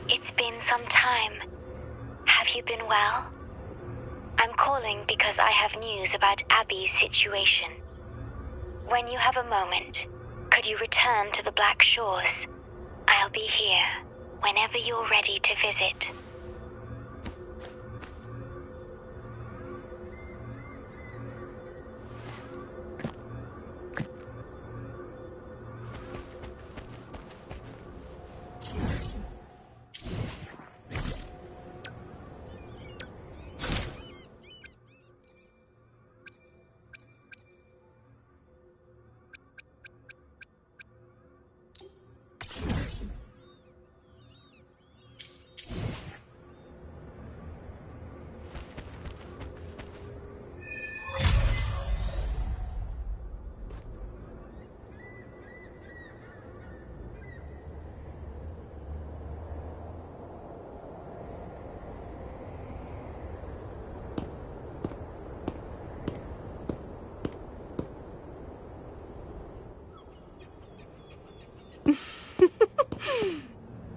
It's been some time. Have you been well? I'm calling because I have news about Abby's situation. When you have a moment, could you return to the Black Shores? I'll be here whenever you're ready to visit.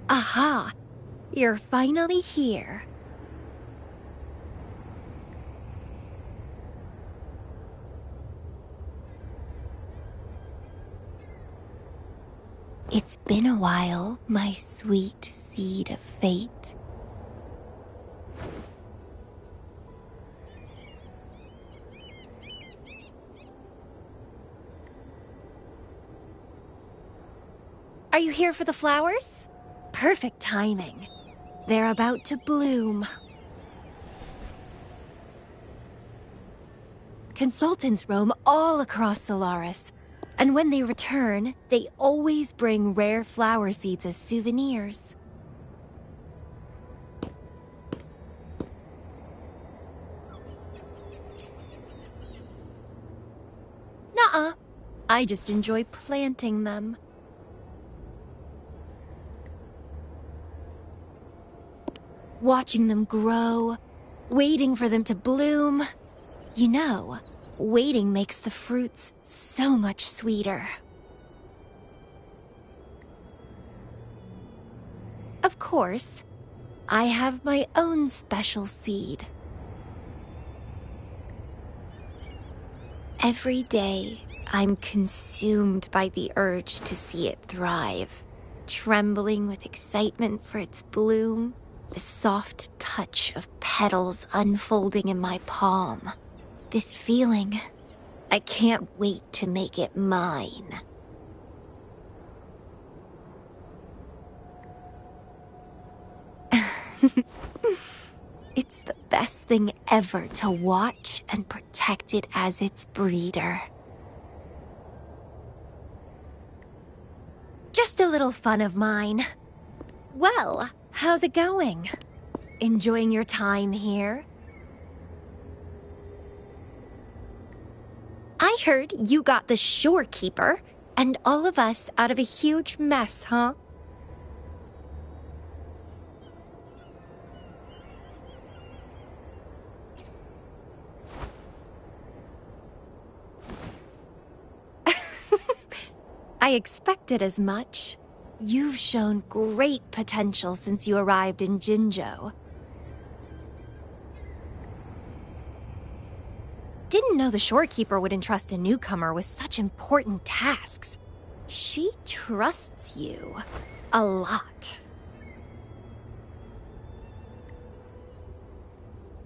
Aha! You're finally here. It's been a while, my sweet seed of fate. Are you here for the flowers? Perfect timing. They're about to bloom. Consultants roam all across Solaris, and when they return, they always bring rare flower seeds as souvenirs. Nuh-uh. I just enjoy planting them. Watching them grow, waiting for them to bloom. You know, waiting makes the fruits so much sweeter. Of course, I have my own special seed. Every day, I'm consumed by the urge to see it thrive, trembling with excitement for its bloom. The soft touch of petals unfolding in my palm. This feeling, I can't wait to make it mine. It's the best thing ever to watch and protect it as its breeder. Just a little fun of mine. Well, how's it going? Enjoying your time here? I heard you got the shorekeeper and all of us out of a huge mess, huh? I expected as much. You've shown great potential since you arrived in Jinzhou. Didn't know the shorekeeper would entrust a newcomer with such important tasks. She trusts you a lot.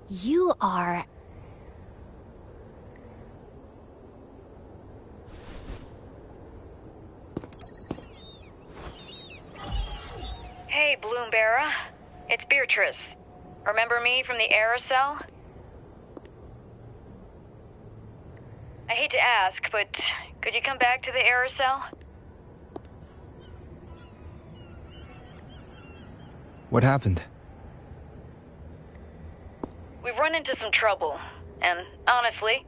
You are... Hey, Bloombearer. It's Beatrice. Remember me from the aerosol? I hate to ask, but could you come back to the aerosol? What happened? We've run into some trouble. And honestly,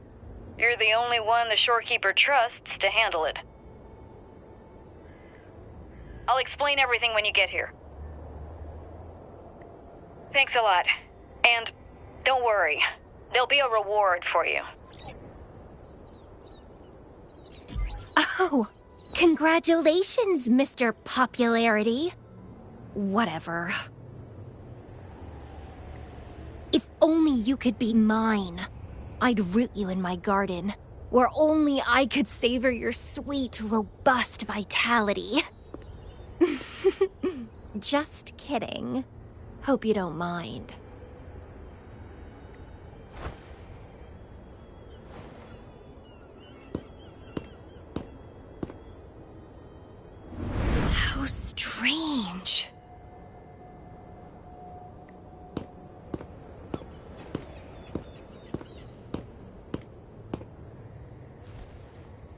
you're the only one the shorekeeper trusts to handle it. I'll explain everything when you get here. Thanks a lot. And don't worry, there'll be a reward for you. Oh, congratulations, Mr. Popularity. Whatever. If only you could be mine. I'd root you in my garden, where only I could savor your sweet, robust vitality. Just kidding. Hope you don't mind. How strange.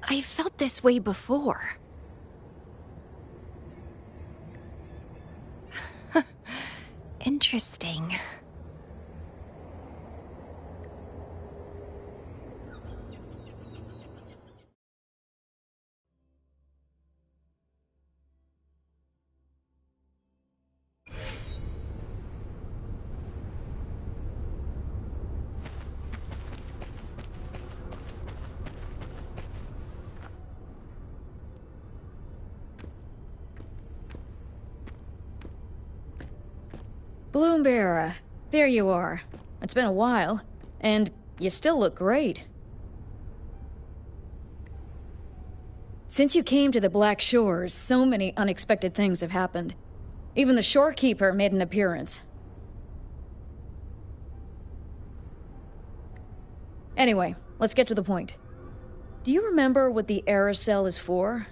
I felt this way before. Interesting. Bloombearer, there you are. It's been a while, and you still look great. Since you came to the Black Shores, so many unexpected things have happened. Even the shorekeeper made an appearance. Anyway, let's get to the point. Do you remember what the aerosol is for?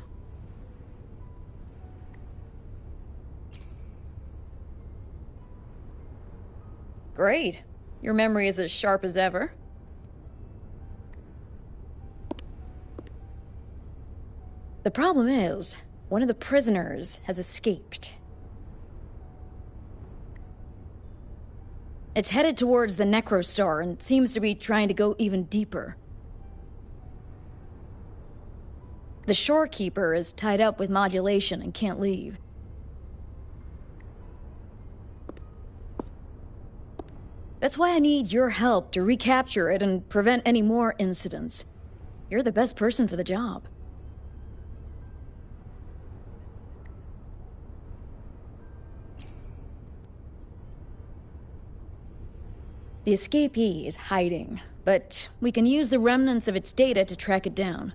Great. Your memory is as sharp as ever. The problem is, one of the prisoners has escaped. It's headed towards the Necrostar and seems to be trying to go even deeper. The shorekeeper is tied up with modulation and can't leave. That's why I need your help to recapture it and prevent any more incidents. You're the best person for the job. The escapee is hiding, but we can use the remnants of its data to track it down.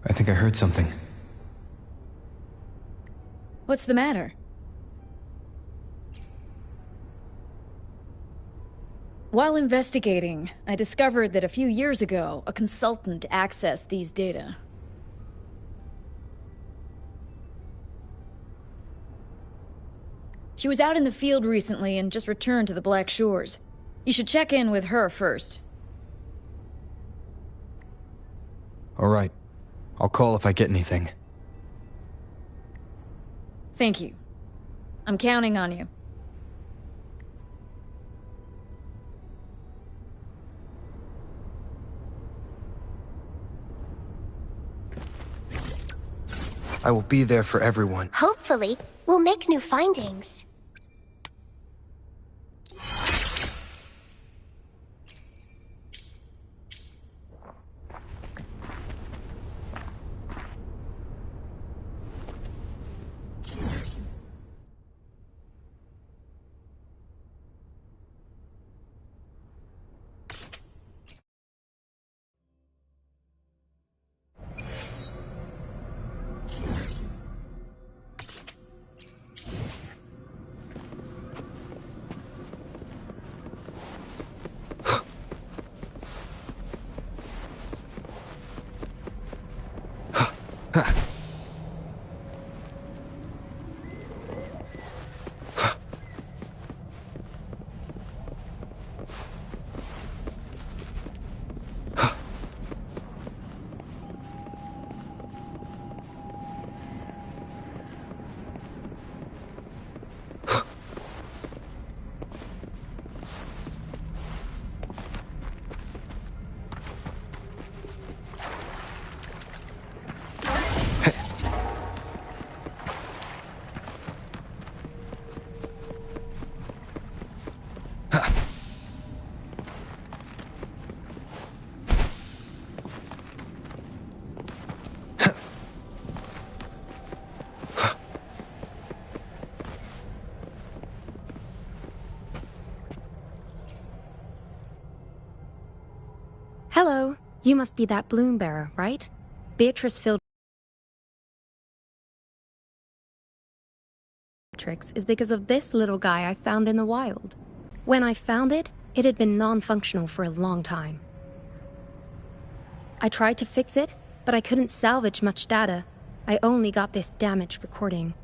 I think I heard something. What's the matter? While investigating, I discovered that a few years ago, a consultant accessed these data. She was out in the field recently and just returned to the Black Shores. You should check in with her first. All right. I'll call if I get anything. Thank you. I'm counting on you. I will be there for everyone. Hopefully, we'll make new findings. Hello. You must be that bloom bearer, right? Beatrice filled tricks is because of this little guy I found in the wild. When I found it, it had been non-functional for a long time. I tried to fix it, but I couldn't salvage much data. I only got this damaged recording.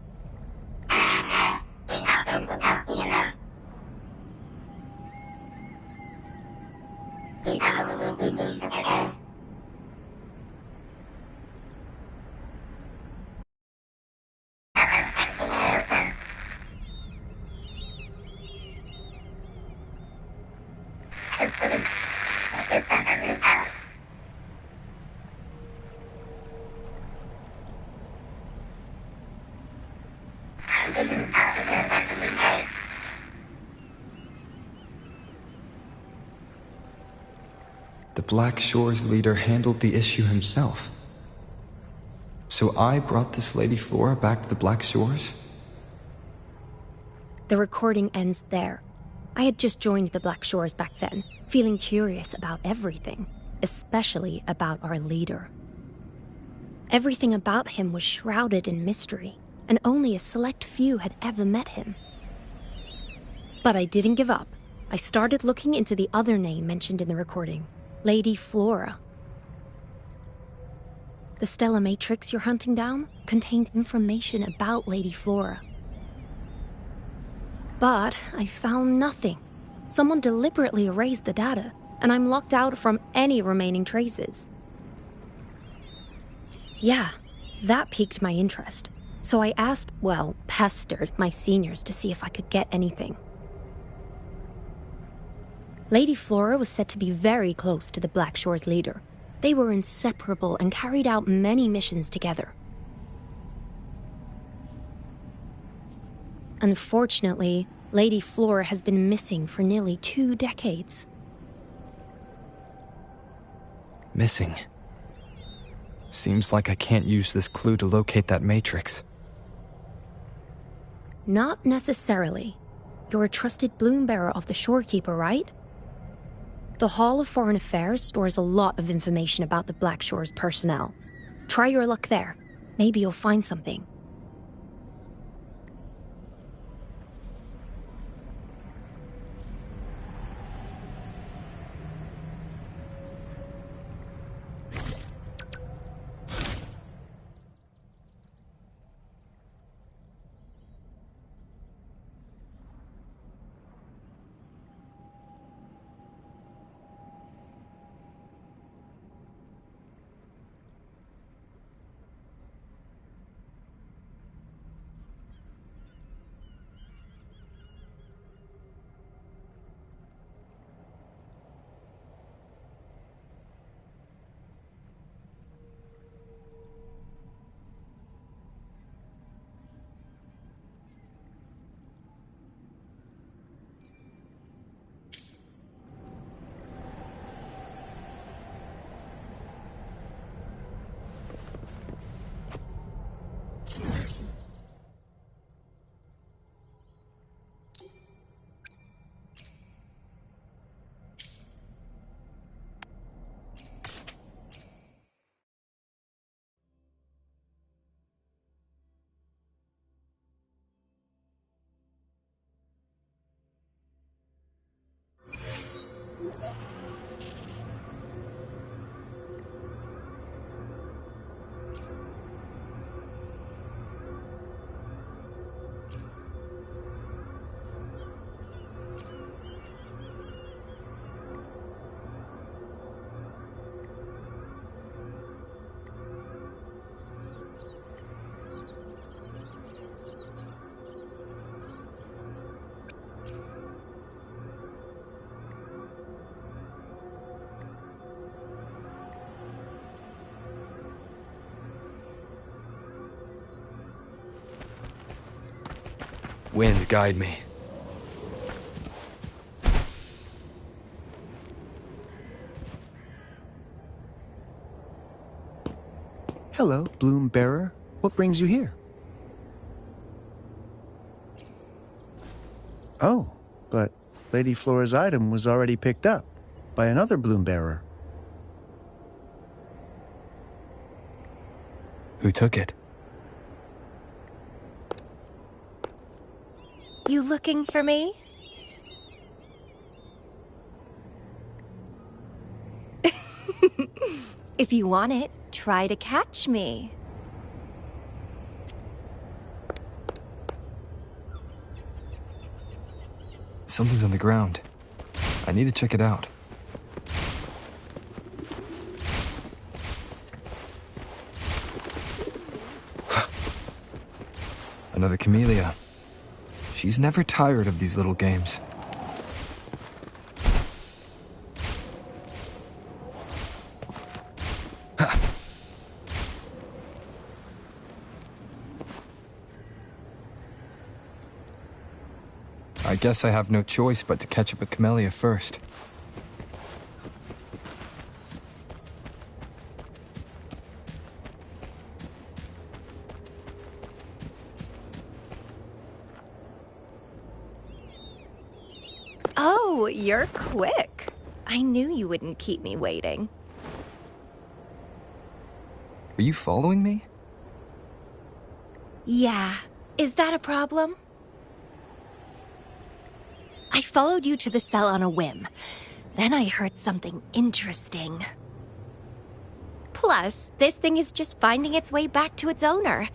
The Black Shores leader handled the issue himself. So I brought this Lady Flora back to the Black Shores? The recording ends there. I had just joined the Black Shores back then, feeling curious about everything, especially about our leader. Everything about him was shrouded in mystery, and only a select few had ever met him. But I didn't give up. I started looking into the other name mentioned in the recording, Lady Flora. The Stella Matrix you're hunting down contained information about Lady Flora. But I found nothing. Someone deliberately erased the data, and I'm locked out from any remaining traces. Yeah, that piqued my interest. So I asked, pestered my seniors to see if I could get anything. Lady Flora was said to be very close to the Black Shores leader. They were inseparable and carried out many missions together. Unfortunately, Lady Flora has been missing for nearly 2 decades. Missing. Seems like I can't use this clue to locate that matrix. Not necessarily. You're a trusted bloom bearer of the Shorekeeper, right? The Hall of Foreign Affairs stores a lot of information about the Black Shores personnel. Try your luck there. Maybe you'll find something. Wind, guide me. Hello, Bloom Bearer. What brings you here? Oh, but Lady Flora's item was already picked up by another Bloom Bearer. Who took it? You looking for me? If you want it, try to catch me. Something's on the ground. I need to check it out. Another camellia. She's never tired of these little games. I guess I have no choice but to catch up with Camellia first. Oh, you're quick. I knew you wouldn't keep me waiting. Are you following me? Yeah. Is that a problem? I followed you to the cell on a whim. Then I heard something interesting. Plus, this thing is just finding its way back to its owner.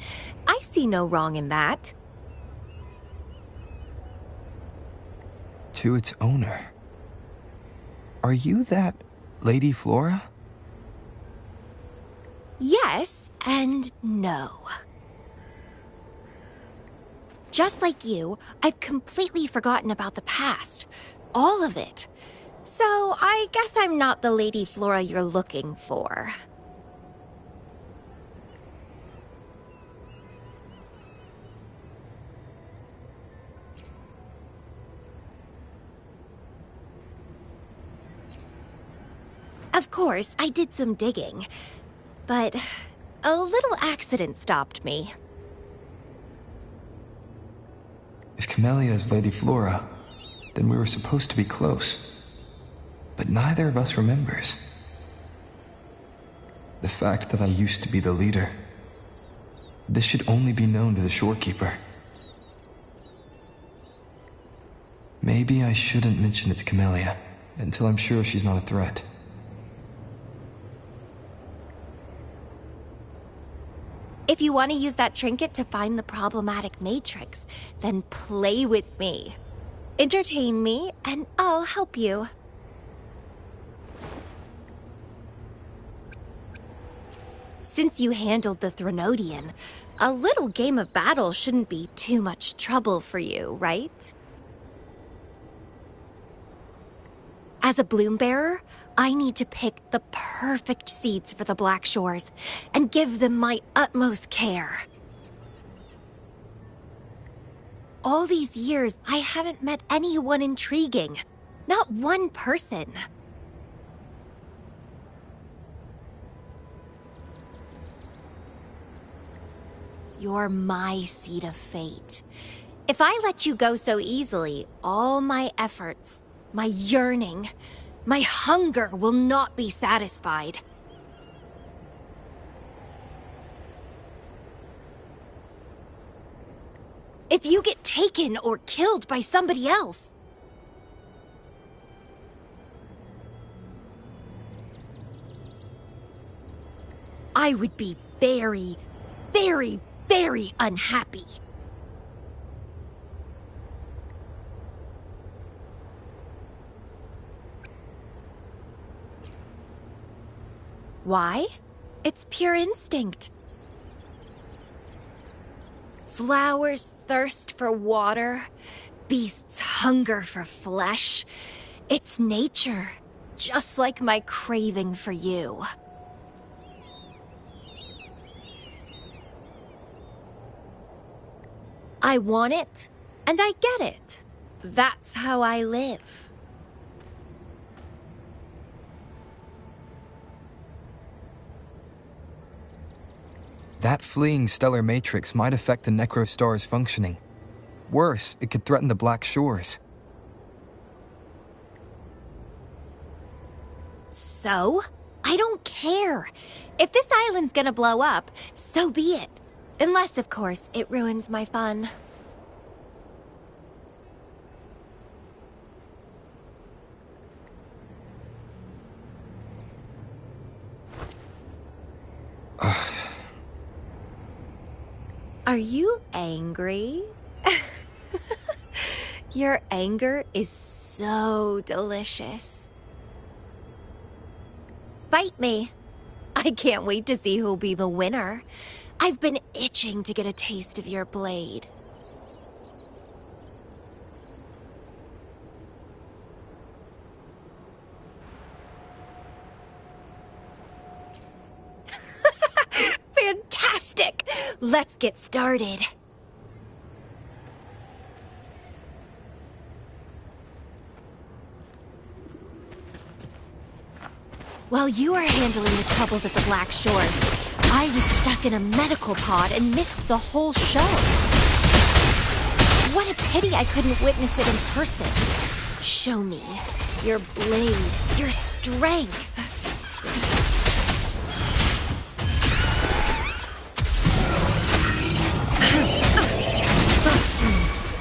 I see no wrong in that. To its owner. Are you that Lady Flora? Yes and no. Just like you, I've completely forgotten about the past. All of it. So I guess I'm not the Lady Flora you're looking for. Of course, I did some digging, but a little accident stopped me. If Camellia is Lady Flora, then we were supposed to be close. But neither of us remembers. The fact that I used to be the leader. This should only be known to the shorekeeper. Maybe I shouldn't mention it's Camellia until I'm sure she's not a threat. If you want to use that trinket to find the problematic matrix, then play with me. Entertain me, and I'll help you. Since you handled the Threnodian, a little game of battle shouldn't be too much trouble for you, right? As a bloom bearer, I need to pick the perfect seeds for the Black Shores and give them my utmost care. All these years, I haven't met anyone intriguing. Not one person. You're my seed of fate. If I let you go so easily, all my efforts, my yearning, my hunger will not be satisfied. If you get taken or killed by somebody else, I would be very, very, very unhappy. Why? It's pure instinct. Flowers thirst for water. Beasts hunger for flesh. It's nature, just like my craving for you. I want it, and I get it. That's how I live. That fleeing stellar matrix might affect the Necrostar's functioning. Worse, it could threaten the Black Shores. So? I don't care. If this island's gonna blow up, so be it. Unless, of course, it ruins my fun. Are you angry? Your anger is so delicious. Fight me. I can't wait to see who'll be the winner. I've been itching to get a taste of your blade. Fantastic! Let's get started. While you were handling the troubles at the Black Shore, I was stuck in a medical pod and missed the whole show. What a pity I couldn't witness it in person. Show me your blade, your strength.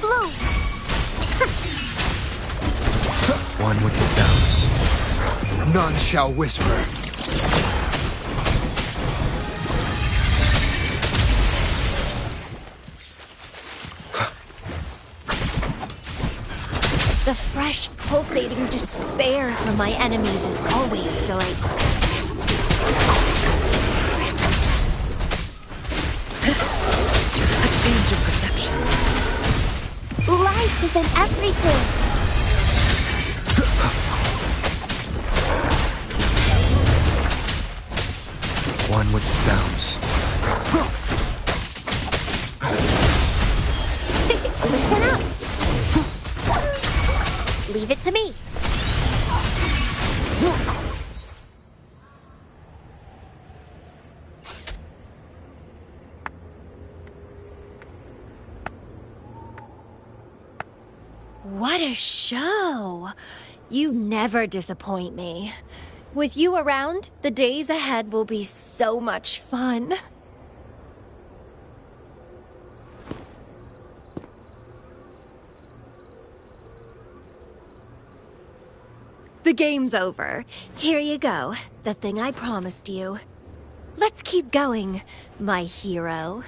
Blow! One with the sounds. None shall whisper. The fresh, pulsating despair from my enemies is always delightful. A change of perception. Life is in everything. One with the sounds. Listen up. Leave it to me. What a show! You never disappoint me. With you around, the days ahead will be so much fun. The game's over. Here you go, the thing I promised you. Let's keep going, my hero.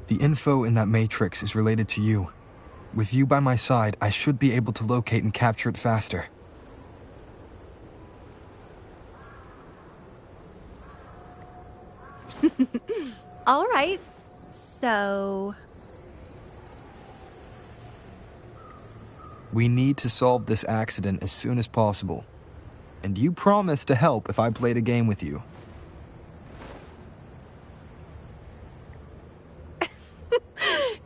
The info in that matrix is related to you. With you by my side, I should be able to locate and capture it faster. All right, so... We need to solve this accident as soon as possible. And you promised to help if I played a game with you.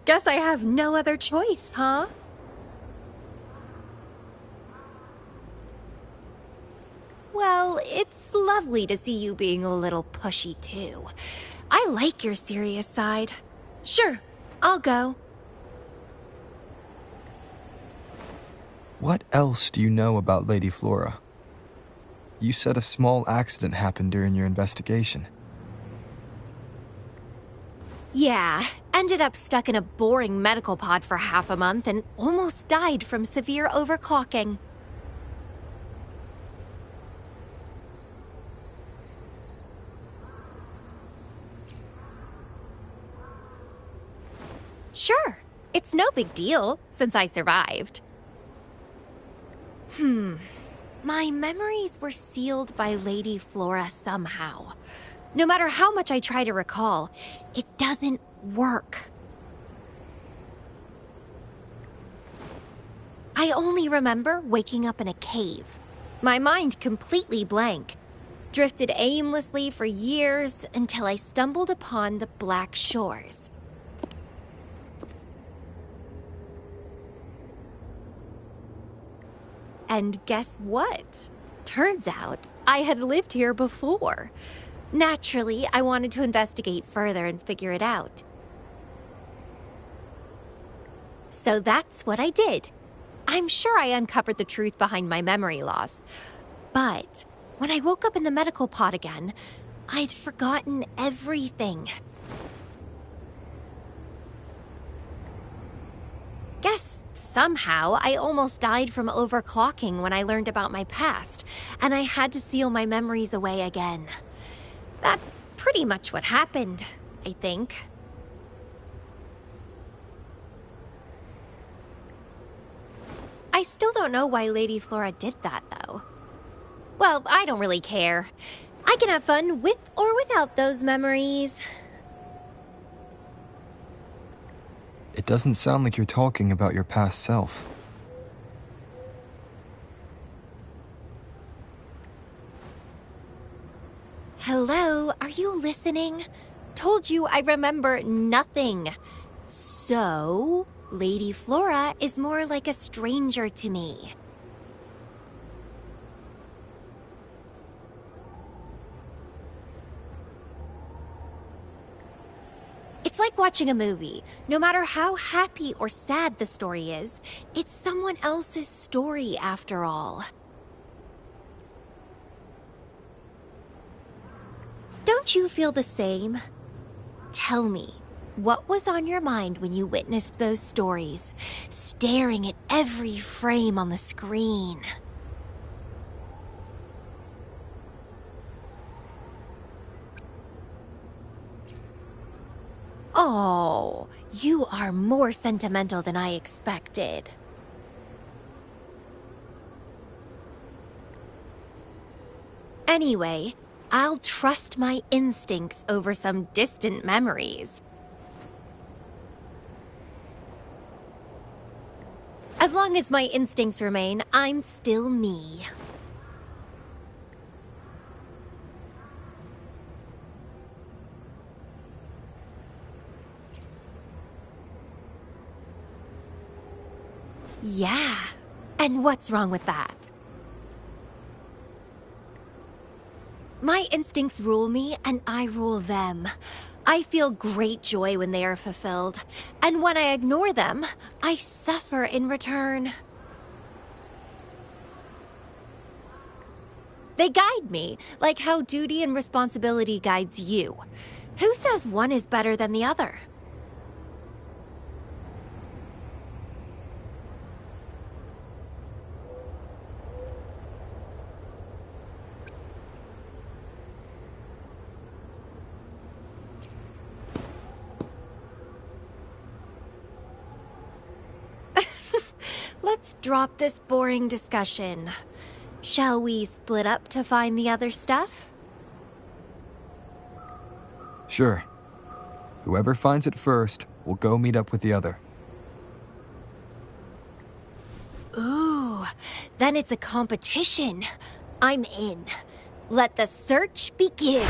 Guess I have no other choice, huh? Well, it's lovely to see you being a little pushy, too. I like your serious side. Sure, I'll go. What else do you know about Lady Flora? You said a small accident happened during your investigation. Yeah, ended up stuck in a boring medical pod for half a month and almost died from severe overclocking. Sure, it's no big deal since I survived. My memories were sealed by Lady Flora somehow. No matter how much I try to recall, it doesn't work. I only remember waking up in a cave, my mind completely blank, drifted aimlessly for years until I stumbled upon the Black Shores. And guess what? Turns out I had lived here before. Naturally, I wanted to investigate further and figure it out. So that's what I did. I'm sure I uncovered the truth behind my memory loss. But when I woke up in the medical pod again, I'd forgotten everything. Guess somehow I almost died from overclocking when I learned about my past, and I had to seal my memories away again. That's pretty much what happened, I think. I still don't know why Lady Flora did that, though. Well, I don't really care. I can have fun with or without those memories. It doesn't sound like you're talking about your past self. Hello, are you listening? Told you I remember nothing. So, Lady Flora is more like a stranger to me. It's like watching a movie. No matter how happy or sad the story is, it's someone else's story after all. Don't you feel the same? Tell me, what was on your mind when you witnessed those stories, staring at every frame on the screen? Oh, you are more sentimental than I expected. Anyway, I'll trust my instincts over some distant memories. As long as my instincts remain, I'm still me. Yeah, and what's wrong with that? My instincts rule me, and I rule them. I feel great joy when they are fulfilled, and when I ignore them, I suffer in return. They guide me, like how duty and responsibility guides you. Who says one is better than the other? Let's drop this boring discussion. Shall we split up to find the other stuff? Sure. Whoever finds it first will go meet up with the other. Ooh, then it's a competition. I'm in. Let the search begin.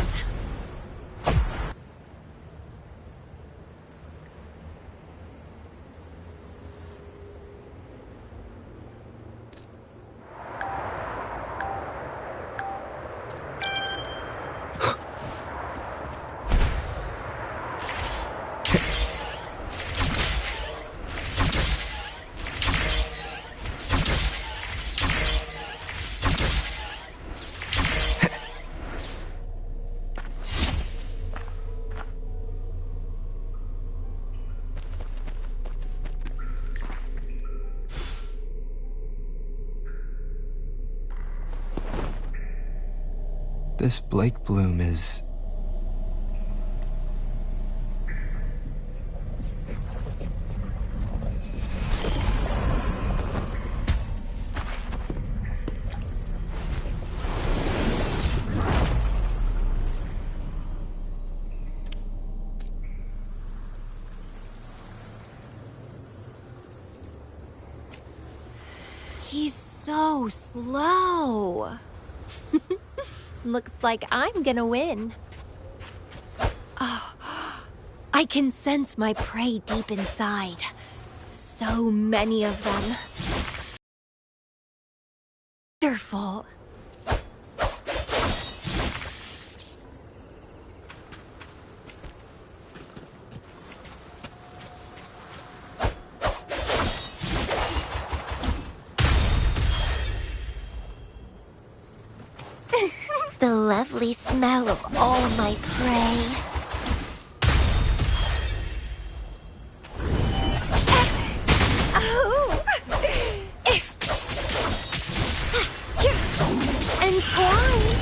This Blake Bloom is... He's so slow. Looks like I'm gonna win. Oh, I can sense my prey deep inside. So many of them. Wonderful. lovely smell of all my prey. And twine.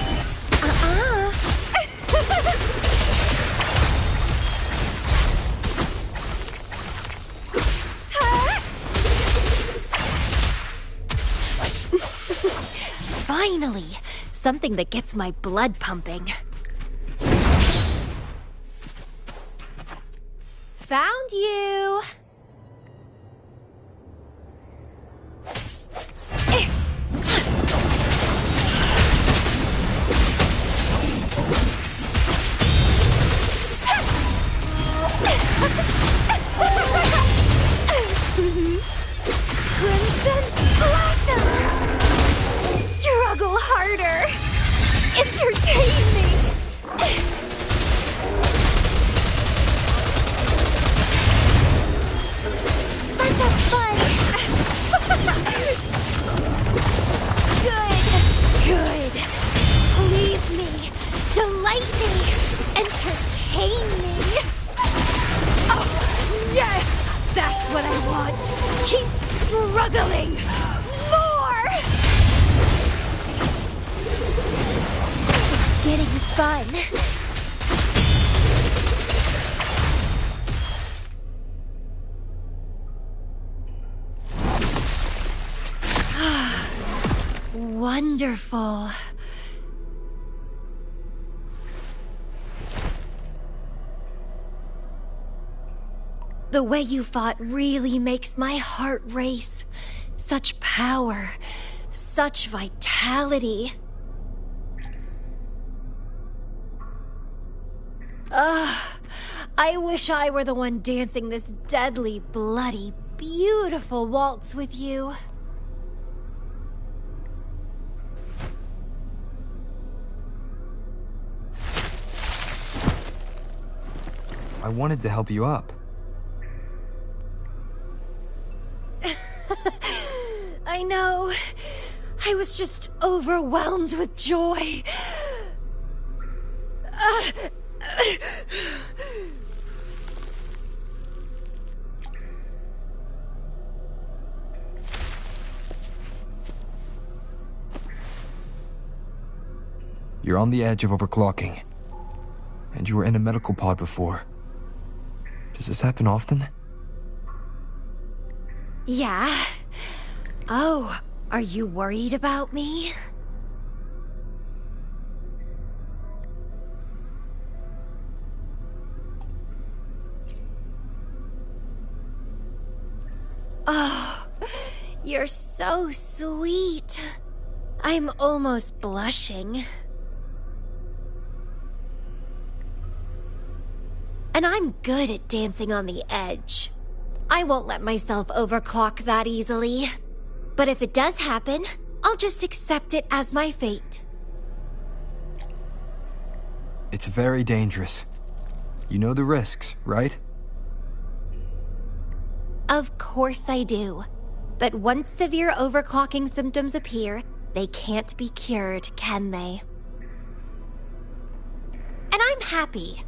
Finally, something that gets my blood pumping. Found you! Crimson Blossom! Struggle harder! Entertain me! Let's have fun! Good! Please me! Delight me! Entertain me! Oh, yes! That's what I want! Keep struggling! More! It's getting fun. Wonderful. The way you fought really makes my heart race. Such power, such vitality. I wish I were the one dancing this deadly, bloody, beautiful waltz with you. I wanted to help you up. I know. I was just overwhelmed with joy. You're on the edge of overclocking. And you were in a medical pod before. Does this happen often? Yeah. Oh, are you worried about me? Oh, you're so sweet. I'm almost blushing. And I'm good at dancing on the edge. I won't let myself overclock that easily. But if it does happen, I'll just accept it as my fate. It's very dangerous. You know the risks, right? Of course I do. But once severe overclocking symptoms appear, they can't be cured, can they? And I'm happy.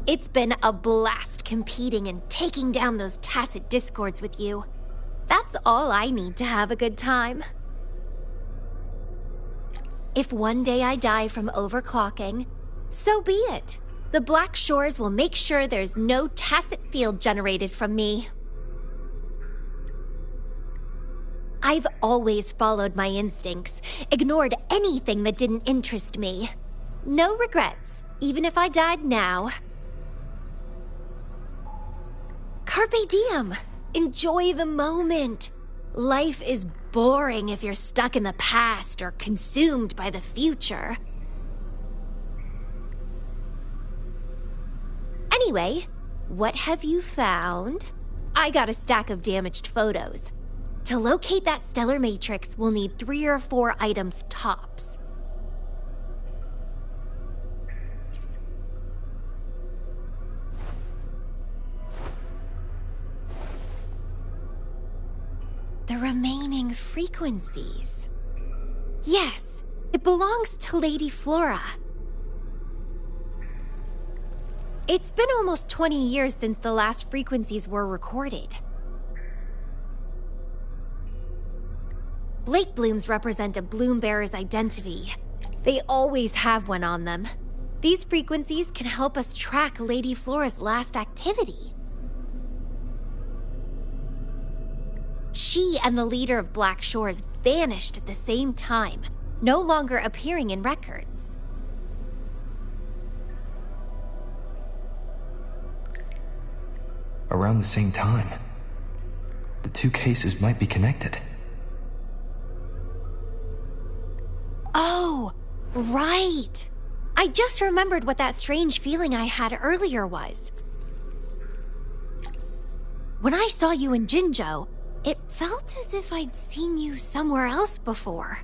It's been a blast competing and taking down those tacit discords with you. That's all I need to have a good time. If one day I die from overclocking, so be it. The Black Shores will make sure there's no tacit field generated from me. I've always followed my instincts, ignored anything that didn't interest me. No regrets, even if I died now. Carpe diem. Enjoy the moment. Life is boring if you're stuck in the past or consumed by the future. Anyway, what have you found? I got a stack of damaged photos. To locate that stellar matrix, we'll need 3 or 4 items tops. the remaining frequencies. Yes, it belongs to Lady Flora. It's been almost 20 years since the last frequencies were recorded. Blake blooms represent a bloom bearer's identity. They always have one on them. These frequencies can help us track Lady Flora's last activity. She and the leader of Black Shores vanished at the same time, no longer appearing in records. Around the same time. The two cases might be connected. Oh, right! I just remembered what that strange feeling I had earlier was. When I saw you in Jinzhou, it felt as if I'd seen you somewhere else before.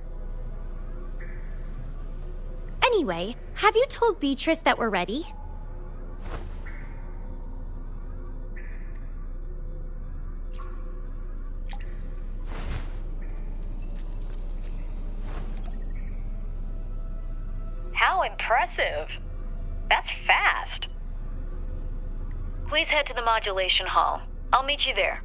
Anyway, have you told Beatrice that we're ready? How impressive. That's fast. Please head to the modulation hall. I'll meet you there.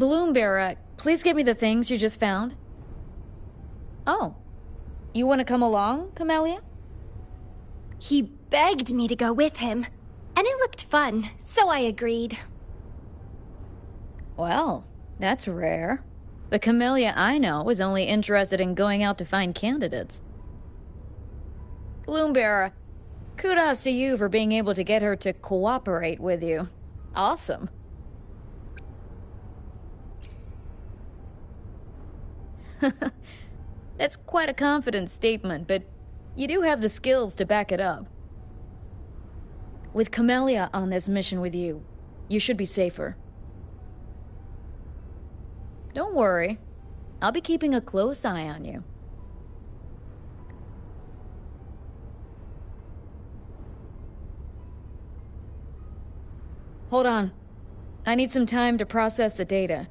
Bloom Bearer, please give me the things you just found. Oh. You want to come along, Camellia? He begged me to go with him, and it looked fun, so I agreed. Well, that's rare. The Camellia I know is only interested in going out to find candidates. Bloom Bearer, kudos to you for being able to get her to cooperate with you. Awesome. That's quite a confident statement, but you do have the skills to back it up. With Camellia on this mission with you, you should be safer. Don't worry. I'll be keeping a close eye on you. Hold on. I need some time to process the data.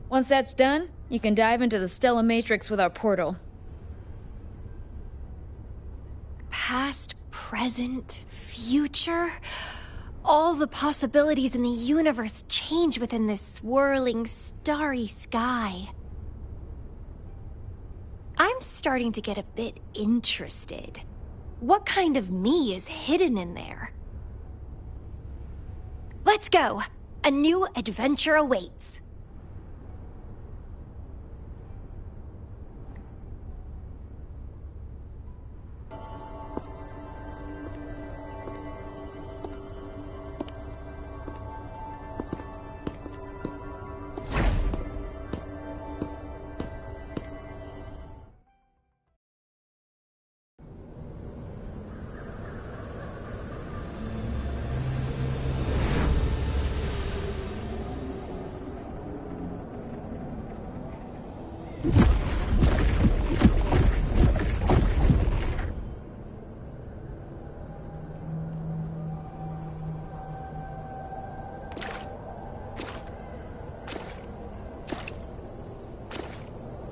Once that's done, you can dive into the Stellar Matrix with our portal. Past, present, future. All the possibilities in the universe change within this swirling, starry sky. I'm starting to get a bit interested. What kind of me is hidden in there? Let's go! A new adventure awaits.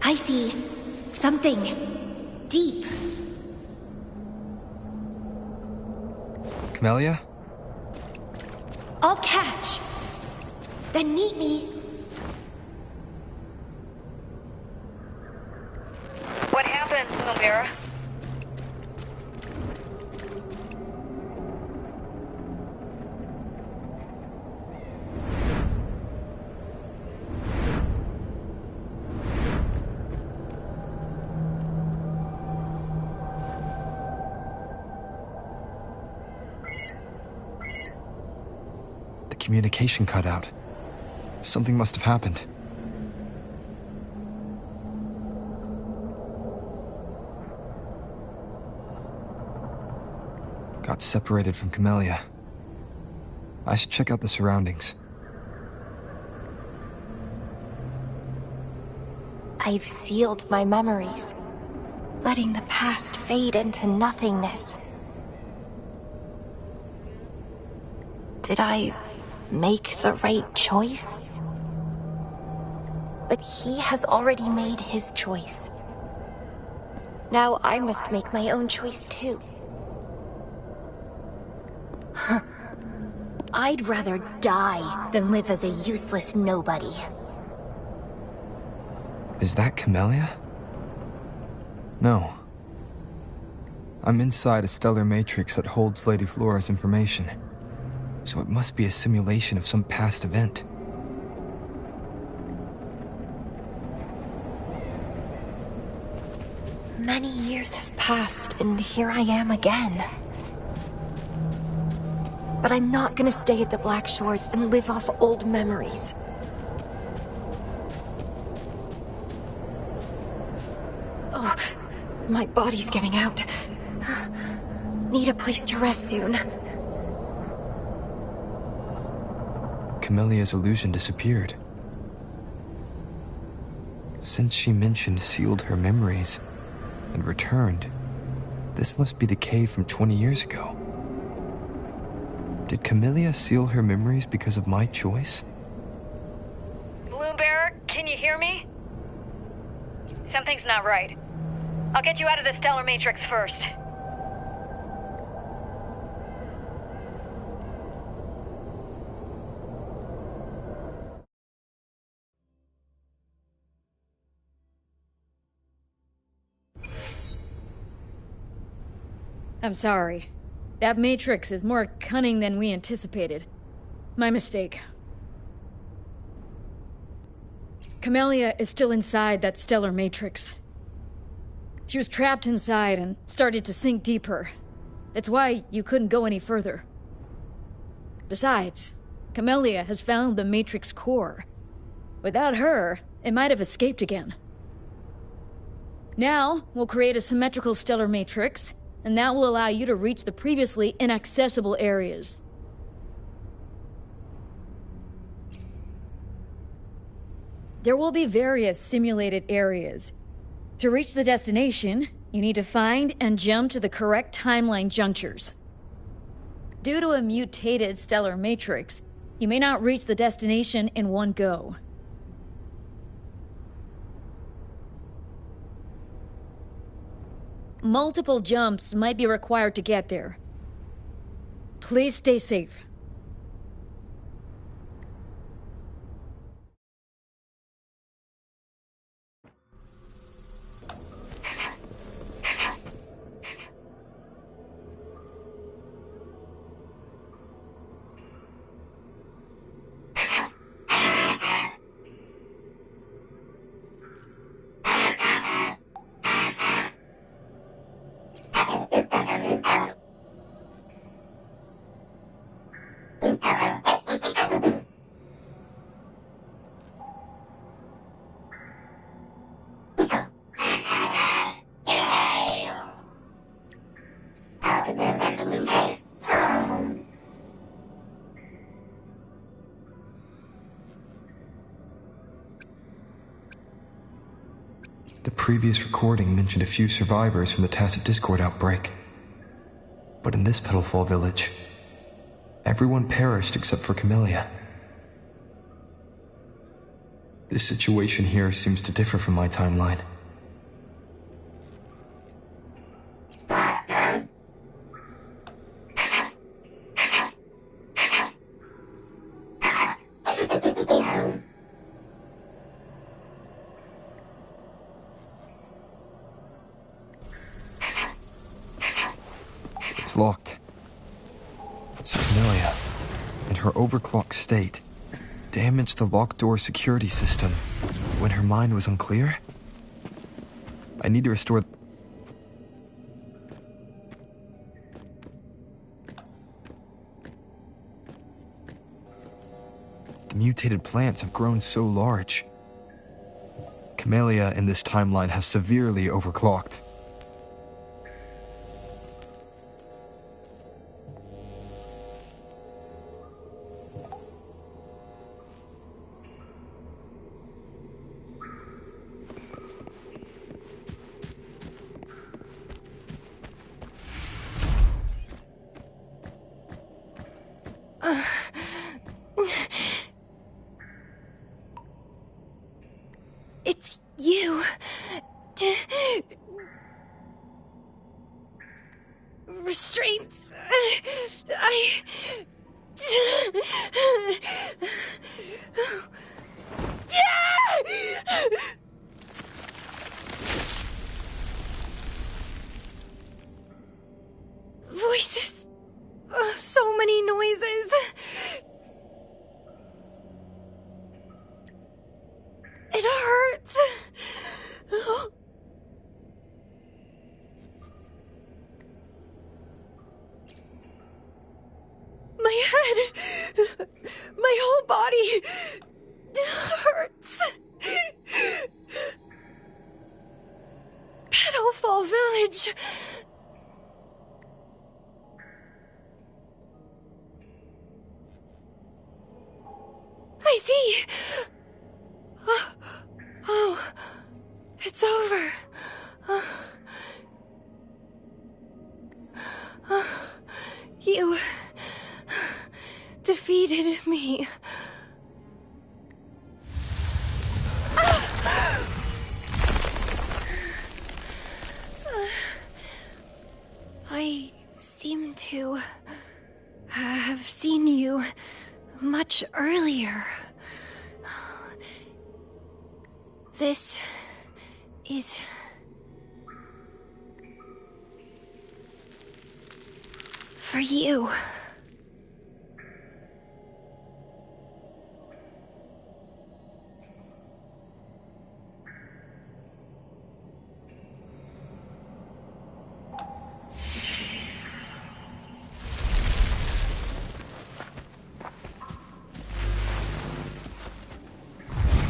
I see something deep. Camellia? I'll catch. Then meet me. What happened, Lumira? Communication cut out. Something must have happened. Got separated from Camellia. I should check out the surroundings. I've sealed my memories, letting the past fade into nothingness. Did I make the right choice? But he has already made his choice. Now I must make my own choice too. I'd rather die than live as a useless nobody. Is that Camellia? No. I'm inside a stellar matrix that holds Lady Flora's information. So it must be a simulation of some past event. Many years have passed, and here I am again. But I'm not gonna stay at the Black Shores and live off old memories. Oh, my body's giving out. Need a place to rest soon. Camellia's illusion disappeared. Since she mentioned sealed her memories and returned, this must be the cave from 20 years ago. Did Camellia seal her memories because of my choice? Bloombearer, can you hear me? Something's not right. I'll get you out of the Stellar Matrix first. I'm sorry. That Matrix is more cunning than we anticipated. My mistake. Camellia is still inside that stellar matrix. She was trapped inside and started to sink deeper. That's why you couldn't go any further. Besides, Camellia has found the matrix core. Without her, it might have escaped again. Now, we'll create a symmetrical stellar matrix, and that will allow you to reach the previously inaccessible areas. There will be various simulated areas. To reach the destination, you need to find and jump to the correct timeline junctures. Due to a mutated stellar matrix, You may not reach the destination in one go. Multiple jumps might be required to get there. Please stay safe. The previous recording mentioned a few survivors from the Tacit Discord outbreak. But in this Petalfall village, everyone perished except for Camellia. This situation here seems to differ from my timeline. It's locked. So Camellia, in her overclocked state, damaged the locked door security system when her mind was unclear? I need to restore... The mutated plants have grown so large. Camellia in this timeline has severely overclocked. It's you. Restraints. Voices. So many noises. It hurts. My head, my whole body hurts. Petalfall Village. I see. Oh, it's over. You defeated me. I seem to have seen you much earlier. This is... for you.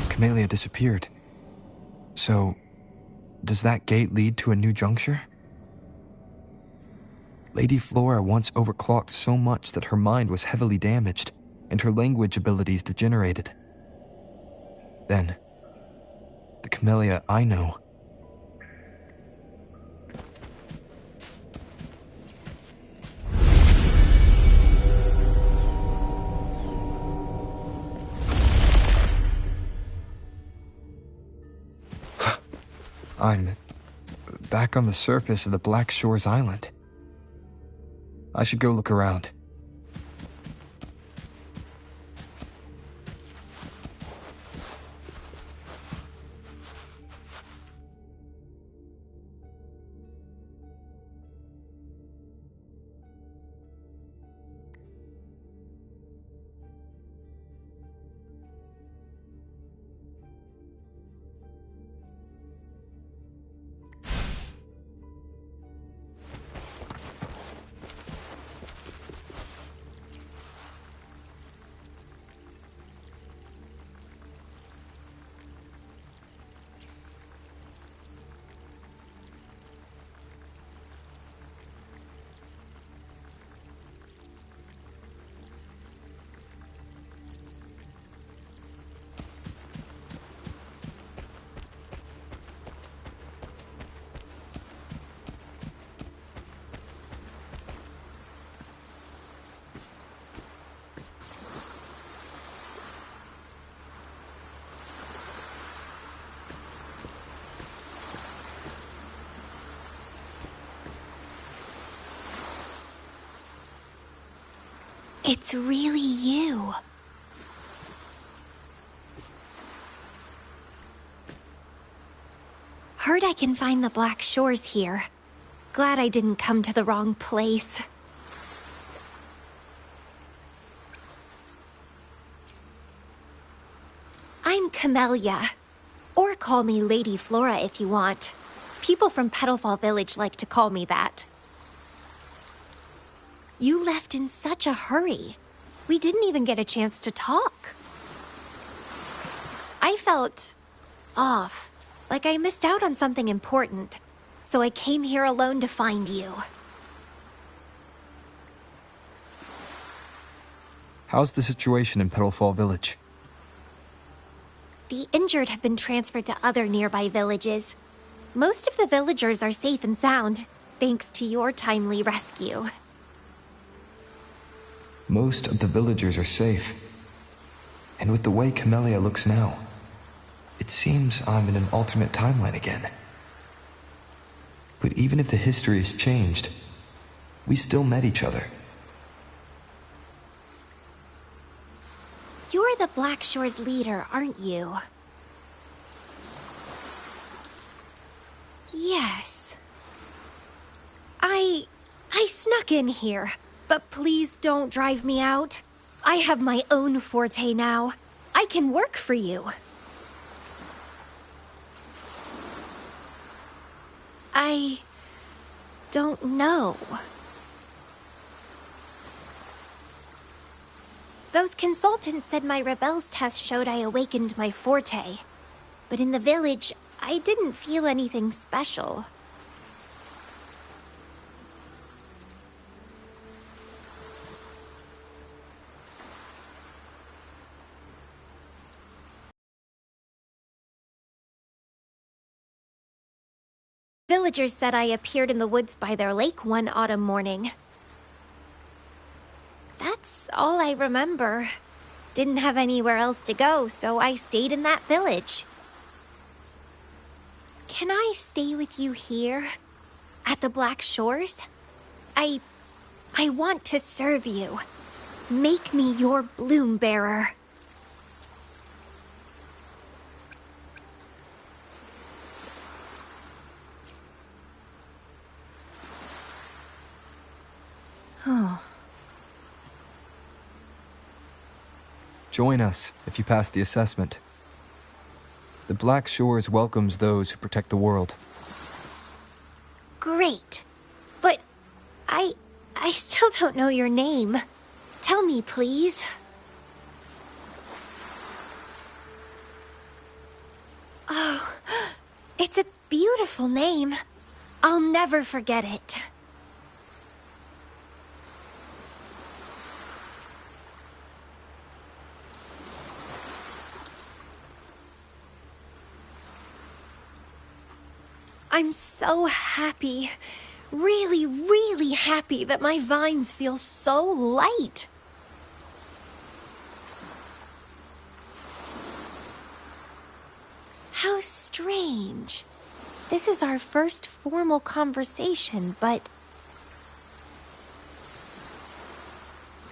Camellia disappeared. So, does that gate lead to a new juncture? Lady Flora once overclocked so much that her mind was heavily damaged, and her language abilities degenerated. Then, the Camellia I know I'm back on the surface of the Black Shores Island. I should go look around. It's really you. Heard I can find the Black Shores here. Glad I didn't come to the wrong place. I'm Camellia. Or call me Lady Flora if you want. People from Petalfall Village like to call me that. You left in such a hurry. We didn't even get a chance to talk. I felt off, like I missed out on something important. So I came here alone to find you. How's the situation in Petalfall Village? The injured have been transferred to other nearby villages. Most of the villagers are safe and sound, thanks to your timely rescue. Most of the villagers are safe. And with the way Camellia looks now, it seems I'm in an alternate timeline again. But even if the history has changed, we still met each other. You're the Black Shores leader, aren't you? Yes. I snuck in here. But please don't drive me out. I have my own forte now. I can work for you. I don't know. Those consultants said my rebels test showed I awakened my forte. But in the village, I didn't feel anything special. Villagers said I appeared in the woods by their lake one autumn morning. That's all I remember. Didn't have anywhere else to go, so I stayed in that village. Can I stay with you here? At the Black Shores? I want to serve you. Make me your bloom bearer. Join us if you pass the assessment. The Black Shores welcomes those who protect the world. Great. But I still don't know your name. Tell me, please. Oh, it's a beautiful name. I'll never forget it. I'm so happy. Really, really happy that my vines feel so light. How strange. This is our first formal conversation, but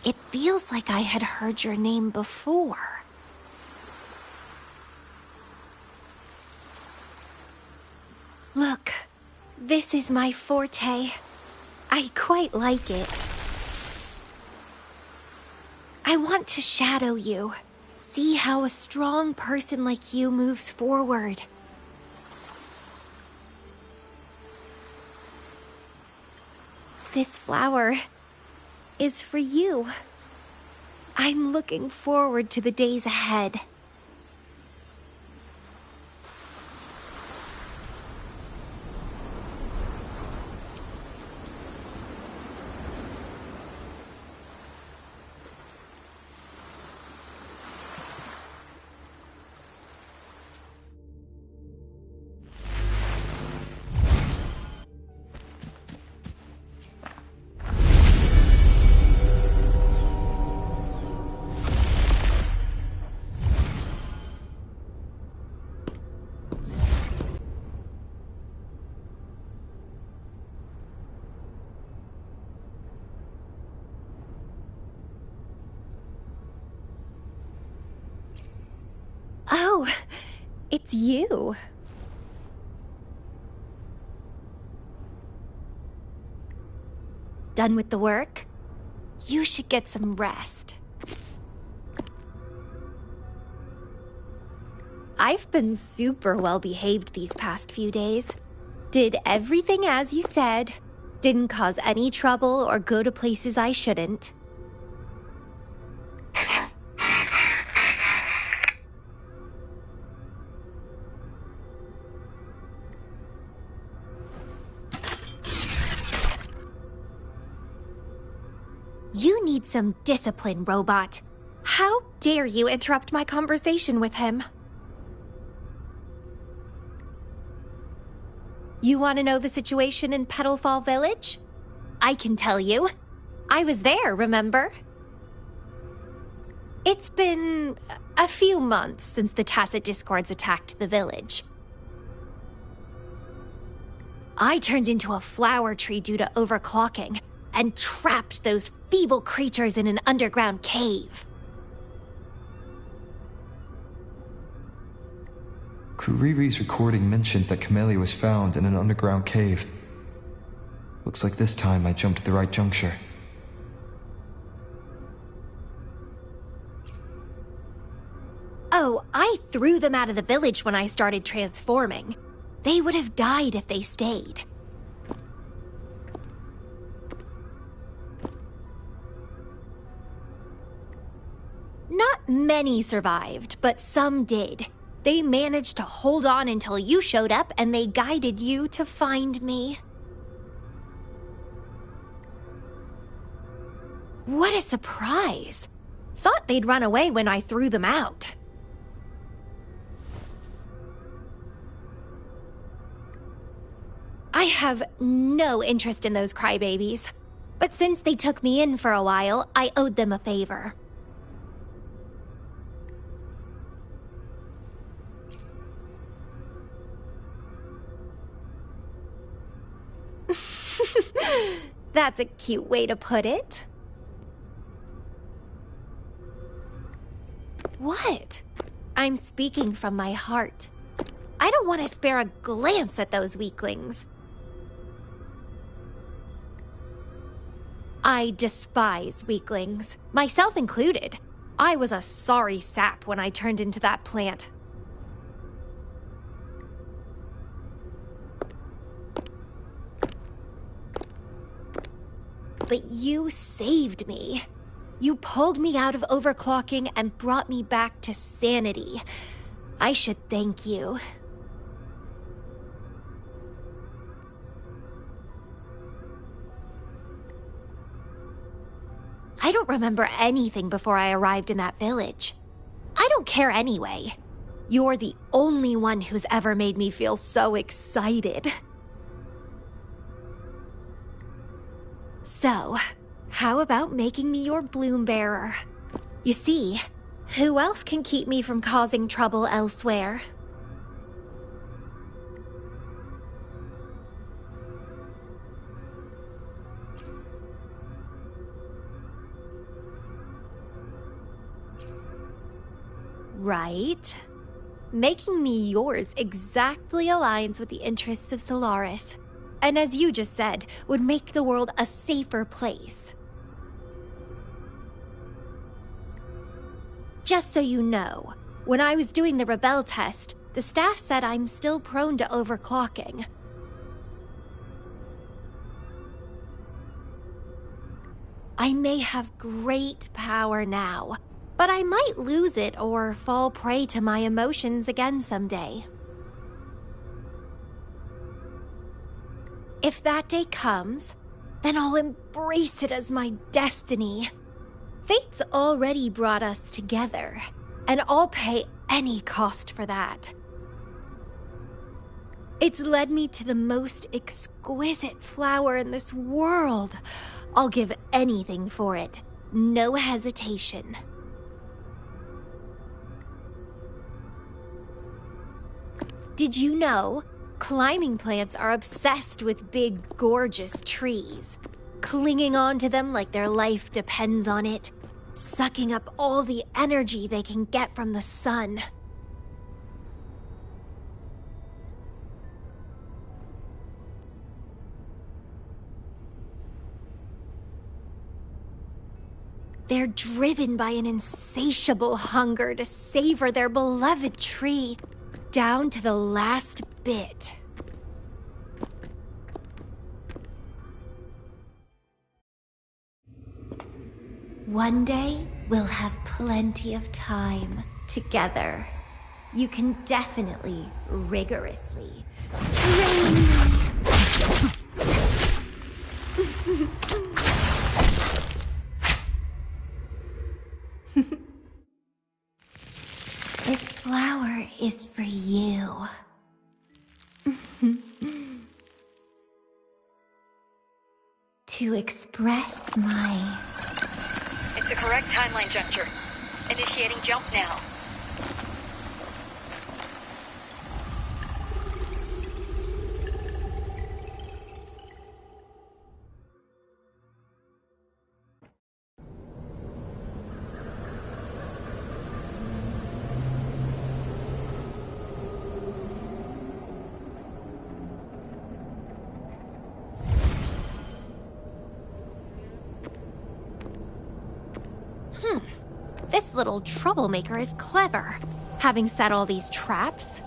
it feels like I had heard your name before. Look, this is my forte. I quite like it. I want to shadow you. See how a strong person like you moves forward. This flower is for you. I'm looking forward to the days ahead. Oh, it's you. Done with the work? You should get some rest. I've been super well behaved these past few days. Did everything as you said. Didn't cause any trouble or go to places I shouldn't. You need some discipline, robot. How dare you interrupt my conversation with him? You want to know the situation in Petalfall Village? I can tell you. I was there, remember? It's been a few months since the Tacit Discords attacked the village. I turned into a flower tree due to overclocking, and trapped those feeble creatures in an underground cave. Kuriri's recording mentioned that Camellia was found in an underground cave. Looks like this time I jumped at the right juncture. Oh, I threw them out of the village when I started transforming. They would have died if they stayed. Not many survived, but some did. They managed to hold on until you showed up and they guided you to find me. What a surprise! Thought they'd run away when I threw them out. I have no interest in those crybabies, but since they took me in for a while, I owed them a favor. That's a cute way to put it. What? I'm speaking from my heart. I don't want to spare a glance at those weaklings. I despise weaklings, myself included. I was a sorry sap when I turned into that plant. But you saved me. You pulled me out of overclocking and brought me back to sanity. I should thank you. I don't remember anything before I arrived in that village. I don't care anyway. You're the only one who's ever made me feel so excited. So, how about making me your bloom bearer? You see, who else can keep me from causing trouble elsewhere? Right? Making me yours exactly aligns with the interests of Solaris. And as you just said, would make the world a safer place. Just so you know, when I was doing the Rebel test, the staff said I'm still prone to overclocking. I may have great power now, but I might lose it or fall prey to my emotions again someday. If that day comes, then I'll embrace it as my destiny. Fate's already brought us together, and I'll pay any cost for that. It's led me to the most exquisite flower in this world. I'll give anything for it, no hesitation. Did you know? Climbing plants are obsessed with big, gorgeous trees, clinging onto them like their life depends on it, sucking up all the energy they can get from the sun. They're driven by an insatiable hunger to savor their beloved tree, down to the last bit. One day, we'll have plenty of time together. You can definitely, rigorously train me. This flower is for you. To express my... It's the correct timeline juncture. Initiating jump now. This little troublemaker is clever, having set all these traps.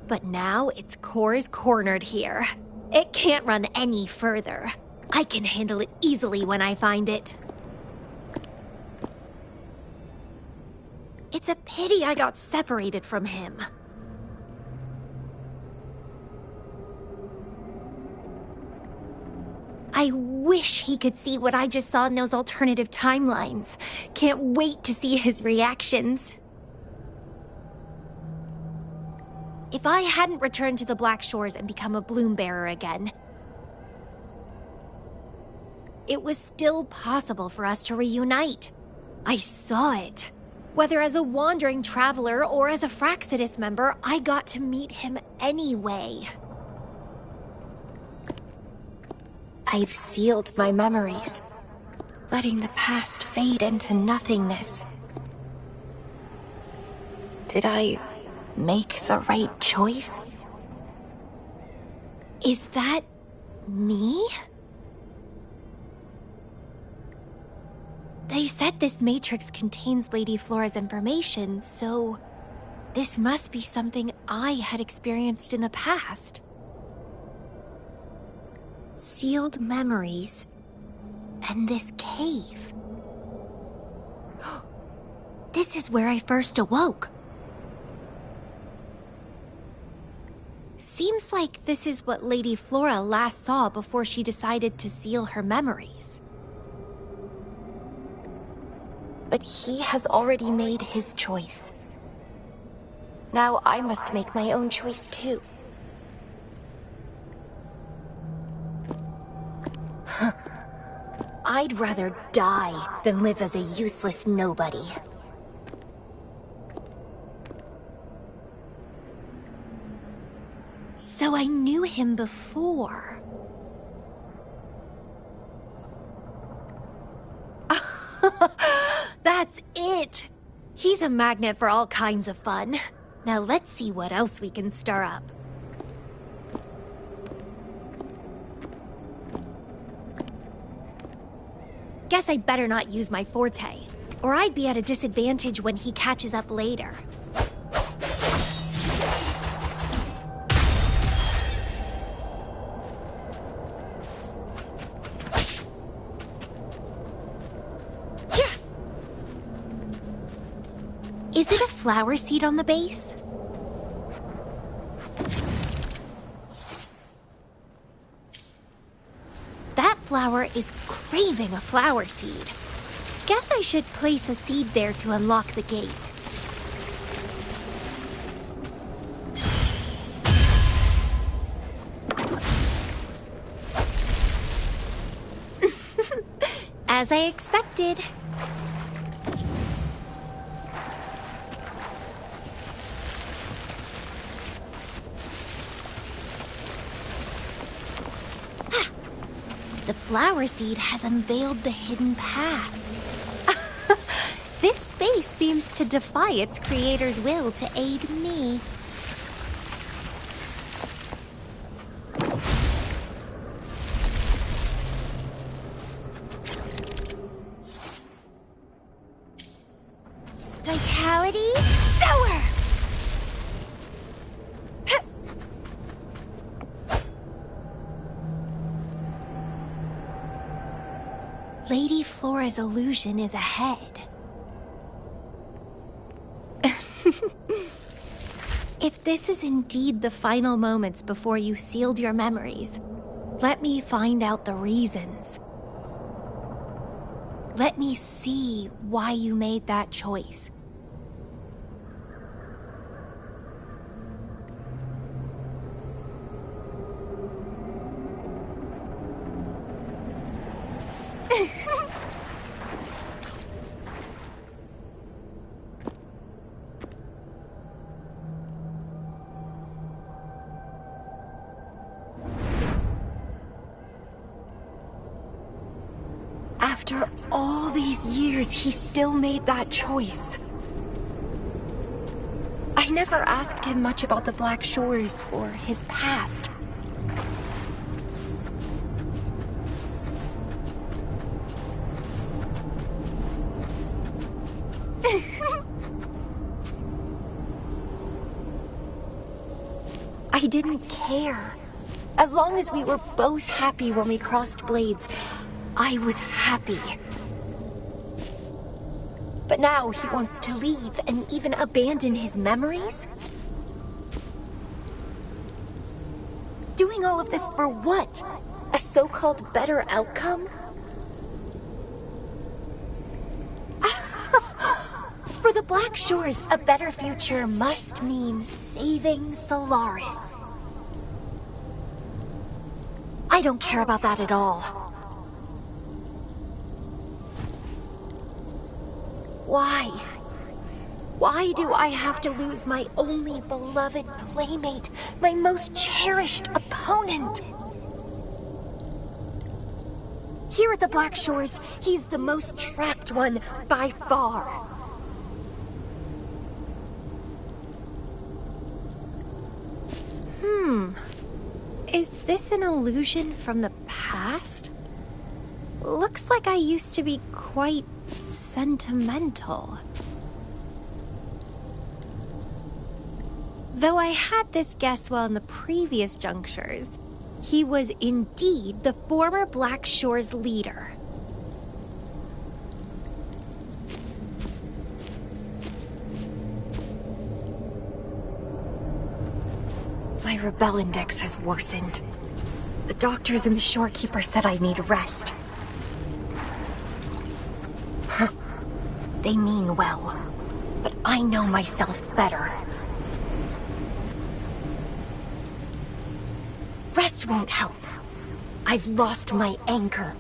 But now its core is cornered here. It can't run any further. I can handle it easily when I find it. It's a pity I got separated from him. I wish he could see what I just saw in those alternative timelines. Can't wait to see his reactions. If I hadn't returned to the Black Shores and become a bloom bearer again, it was still possible for us to reunite. I saw it. Whether as a wandering traveler or as a Fraxidus member, I got to meet him anyway. I've sealed my memories, letting the past fade into nothingness. Did I make the right choice? Is that me? They said this matrix contains Lady Flora's information, so this must be something I had experienced in the past. Sealed memories, and this cave. This is where I first awoke. Seems like this is what Lady Flora last saw before she decided to seal her memories. But he has already made his choice. Now I must make my own choice too. I'd rather die than live as a useless nobody. So I knew him before. That's it! He's a magnet for all kinds of fun. Now let's see what else we can stir up. Guess I'd better not use my forte, or I'd be at a disadvantage when he catches up later. Is it a flower seed on the base? That flower is craving a flower seed. Guess I should place a seed there to unlock the gate. As I expected. The flower seed has unveiled the hidden path. This space seems to defy its creator's will to aid me. Vitality, sower! Lady Flora's illusion is ahead. If this is indeed the final moments before you sealed your memories, let me find out the reasons. Let me see why you made that choice. After all these years, he still made that choice. I never asked him much about the Black Shores or his past. I didn't care. As long as we were both happy when we crossed blades, I was happy. But now he wants to leave and even abandon his memories? Doing all of this for what? A so-called better outcome? For the Black Shores, a better future must mean saving Solaris. I don't care about that at all. Why? Why do I have to lose my only beloved playmate, my most cherished opponent? Here at the Black Shores, he's the most trapped one by far. Is this an illusion from the past? Looks like I used to be quite sentimental. Though I had this guess while in the previous junctures, he was indeed the former Black Shores leader. My rebel index has worsened. The doctors and the shorekeeper said I need rest. They mean well, but I know myself better. Rest won't help. I've lost my anchor.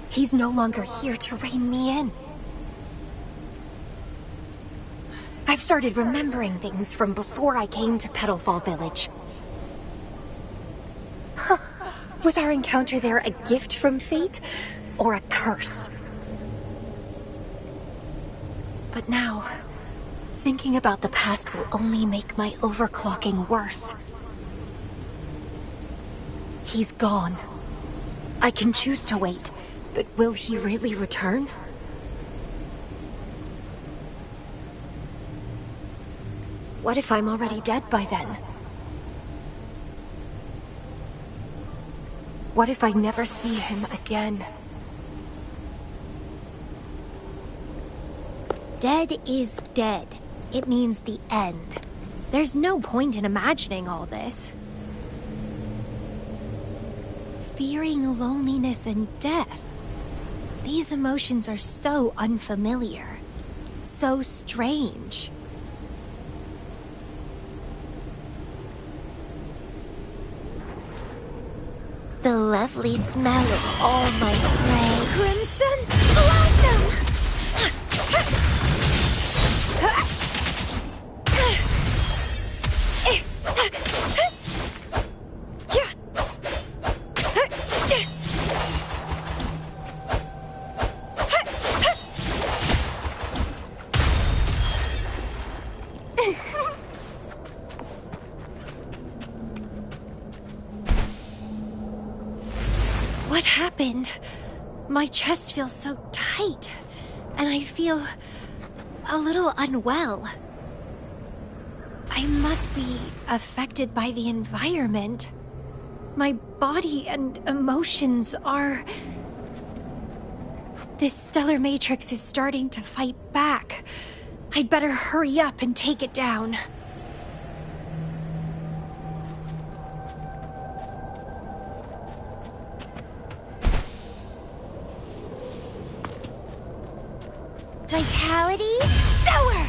He's no longer here to rein me in. I've started remembering things from before I came to Petalfall Village. Was our encounter there a gift from fate, or a curse? But now, thinking about the past will only make my overclocking worse. He's gone. I can choose to wait, but will he really return? What if I'm already dead by then? What if I never see him again? Dead is dead. It means the end. There's no point in imagining all this. Fearing loneliness and death. These emotions are so unfamiliar. So strange. The lovely smell of all my prey. Crimson Blossom! What happened? My chest feels so tight, and I feel a little unwell. I must be affected by the environment. My body and emotions are... This stellar matrix is starting to fight back. I'd better hurry up and take it down. Vitality Sower!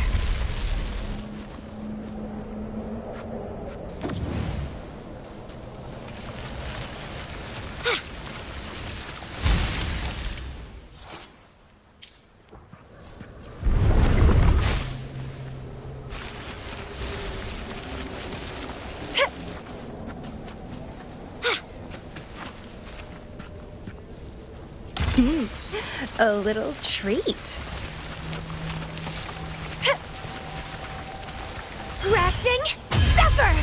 A little treat. Reacting Suffer!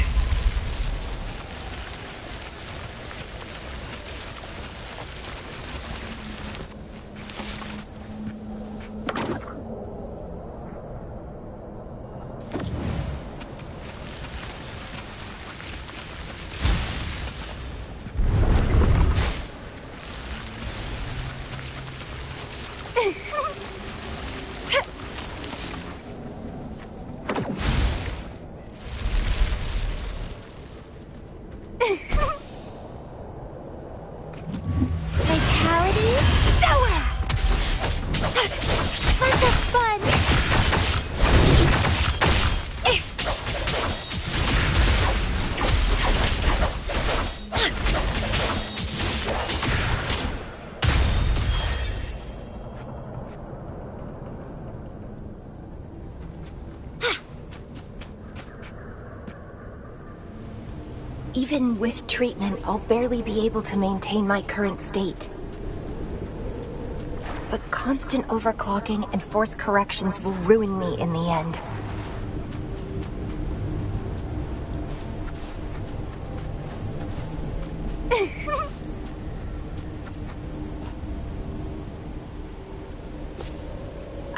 Vitality Sower! Lots of fun! Even with treatment, I'll barely be able to maintain my current state. But constant overclocking and forced corrections will ruin me in the end.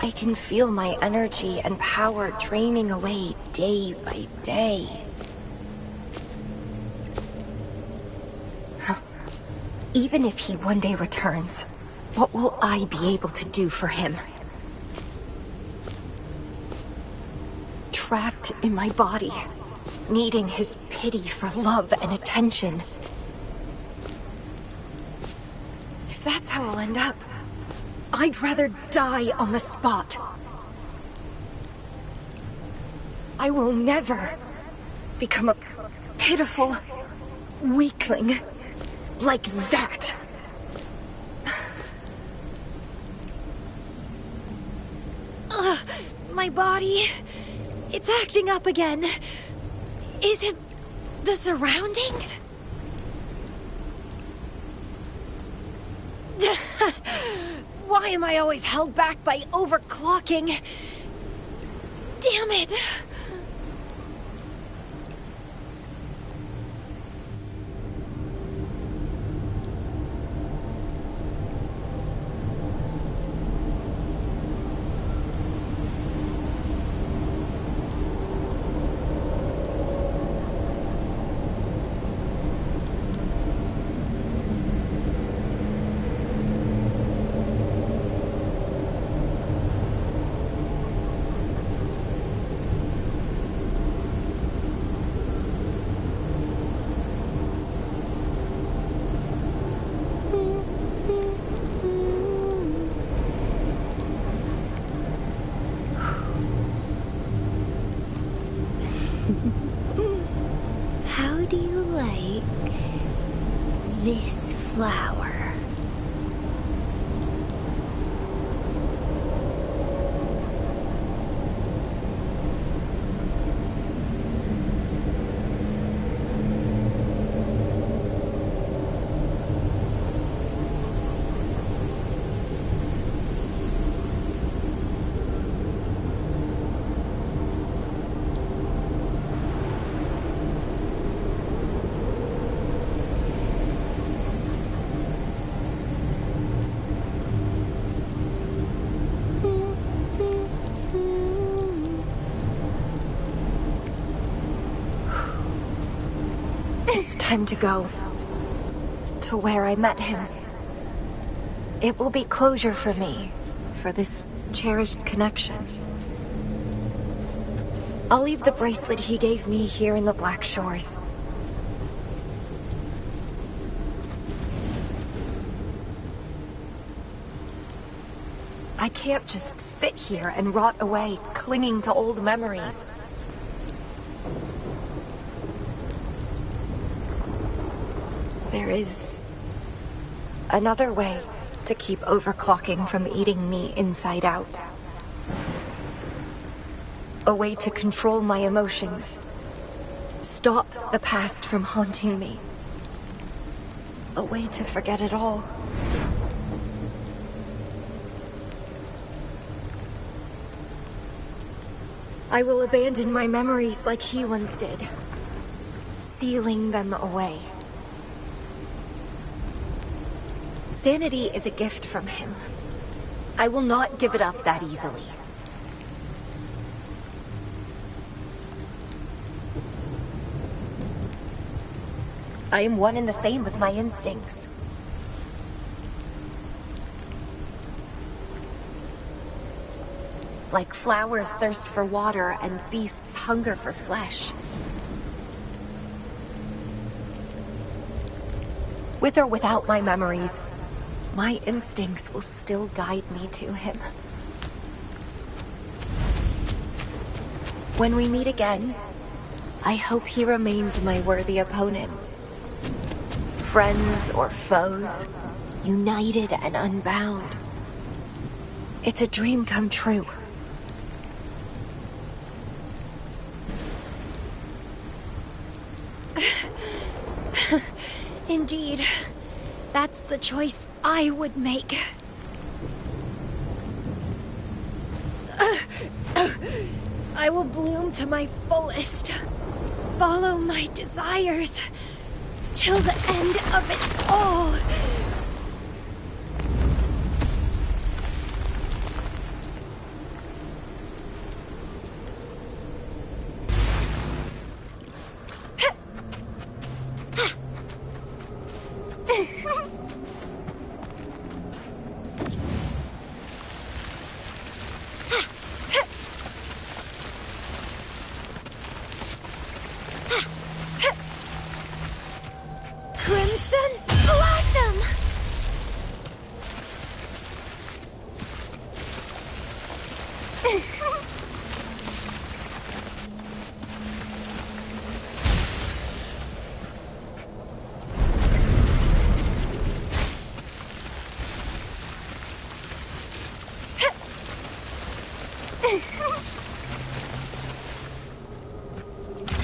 I can feel my energy and power draining away day by day. Even if he one day returns, what will I be able to do for him? Trapped in my body, needing his pity for love and attention. If that's how I'll end up, I'd rather die on the spot. I will never become a pitiful weakling like that. Ugh, my body... It's acting up again. Is it the surroundings? Why am I always held back by overclocking? Damn it! How do you like this flower? It's time to go. To where I met him. It will be closure for me, for this cherished connection. I'll leave the bracelet he gave me here in the Black Shores. I can't just sit here and rot away, clinging to old memories. There is another way to keep overclocking from eating me inside out. A way to control my emotions. Stop the past from haunting me. A way to forget it all. I will abandon my memories like he once did, sealing them away. Sanity is a gift from him. I will not give it up that easily. I am one and the same with my instincts. Like flowers thirst for water and beasts hunger for flesh. With or without my memories, my instincts will still guide me to him. When we meet again, I hope he remains my worthy opponent. Friends or foes, united and unbound. It's a dream come true. Indeed. That's the choice I would make. I will bloom to my fullest. Follow my desires. Till the end of it all.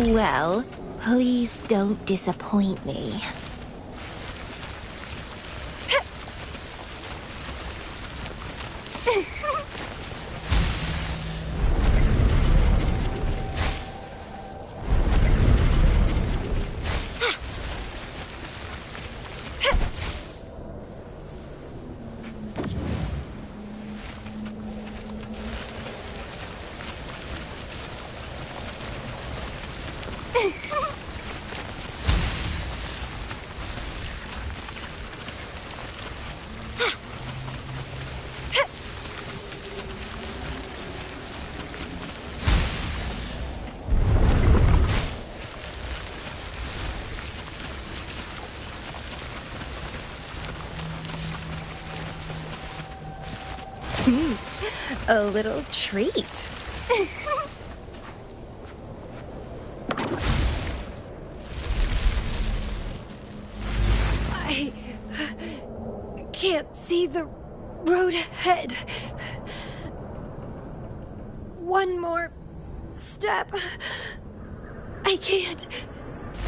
Well, please don't disappoint me. A little treat. I can't see the road ahead. One more step. I can't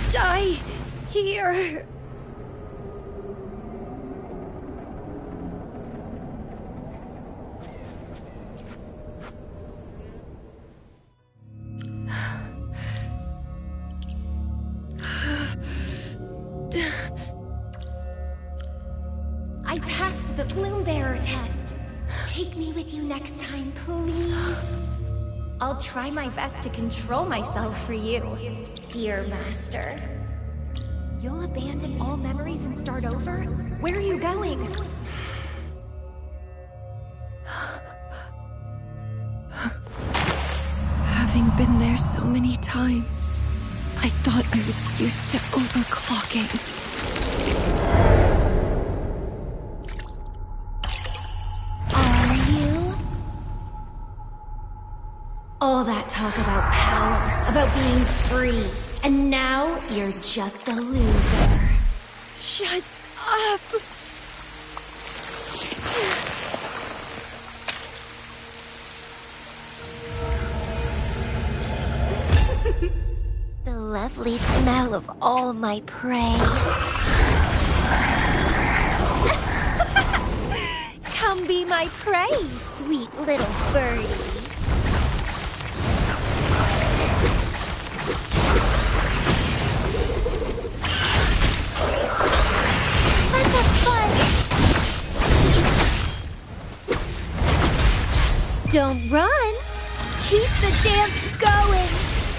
die here. I passed the Bloom Bearer test. Take me with you next time, please. I'll try my best to control myself for you, dear master. You'll abandon all memories and start over? Where are you going? Having been there so many times, I thought I was used to overclocking. All that talk about power, about being free, and now you're just a loser. Shut up! The lovely smell of all my prey. Come be my prey, sweet little birdie. Don't run! Keep the dance going!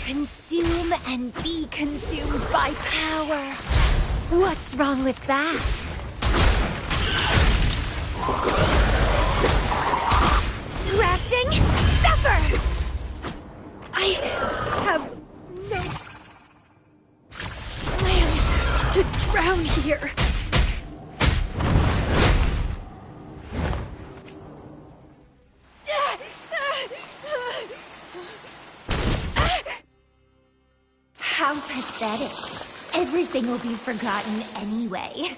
Consume and be consumed by power. What's wrong with that? Grafting, suffer! I have no plan to drown here. How pathetic. Everything will be forgotten anyway.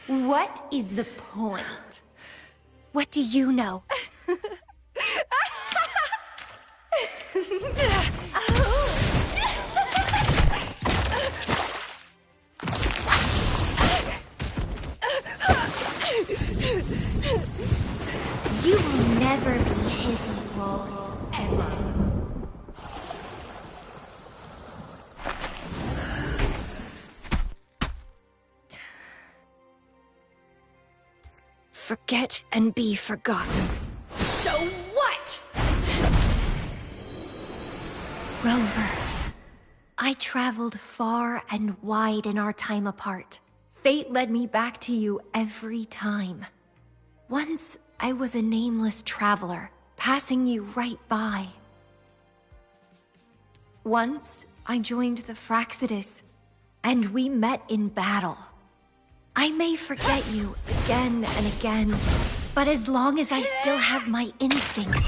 What is the point? What do you know? You will never be his equal, ever. Forget and be forgotten. So what? Rover. I traveled far and wide in our time apart. Fate led me back to you every time. Once, I was a nameless traveler, passing you right by. Once, I joined the Fraxidus, and we met in battle. I may forget you again and again, but as long as I still have my instincts,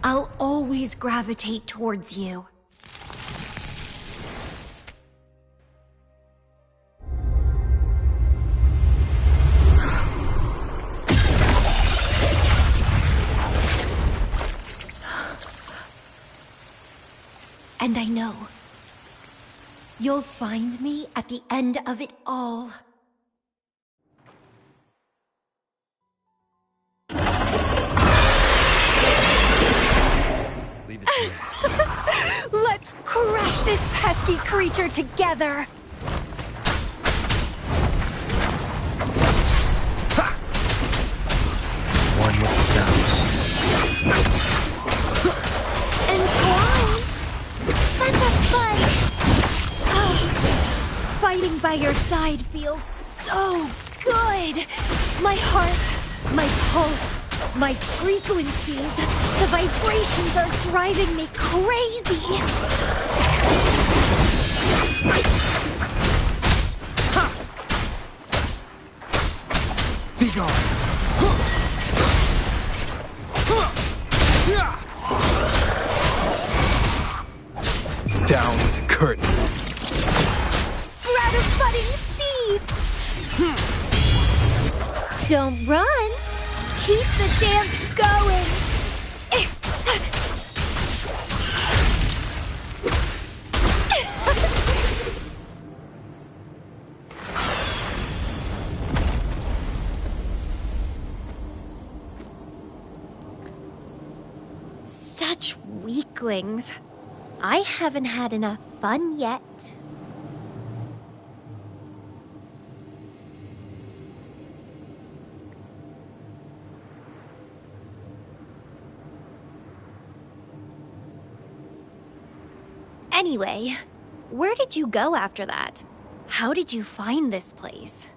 I'll always gravitate towards you. And I know you'll find me at the end of it all. Leave it to me. Let's crush this pesky creature together! Ha! One with the sounds. Entwine! That's a fight! Oh, fighting by your side feels so good! My heart, my pulse, my frequencies, the vibrations are driving me crazy! Be gone. Down with the curtain. Sprout of budding seeds! Don't run! Keep the dance going! Such weaklings. I haven't had enough fun yet. Anyway, where did you go after that? How did you find this place?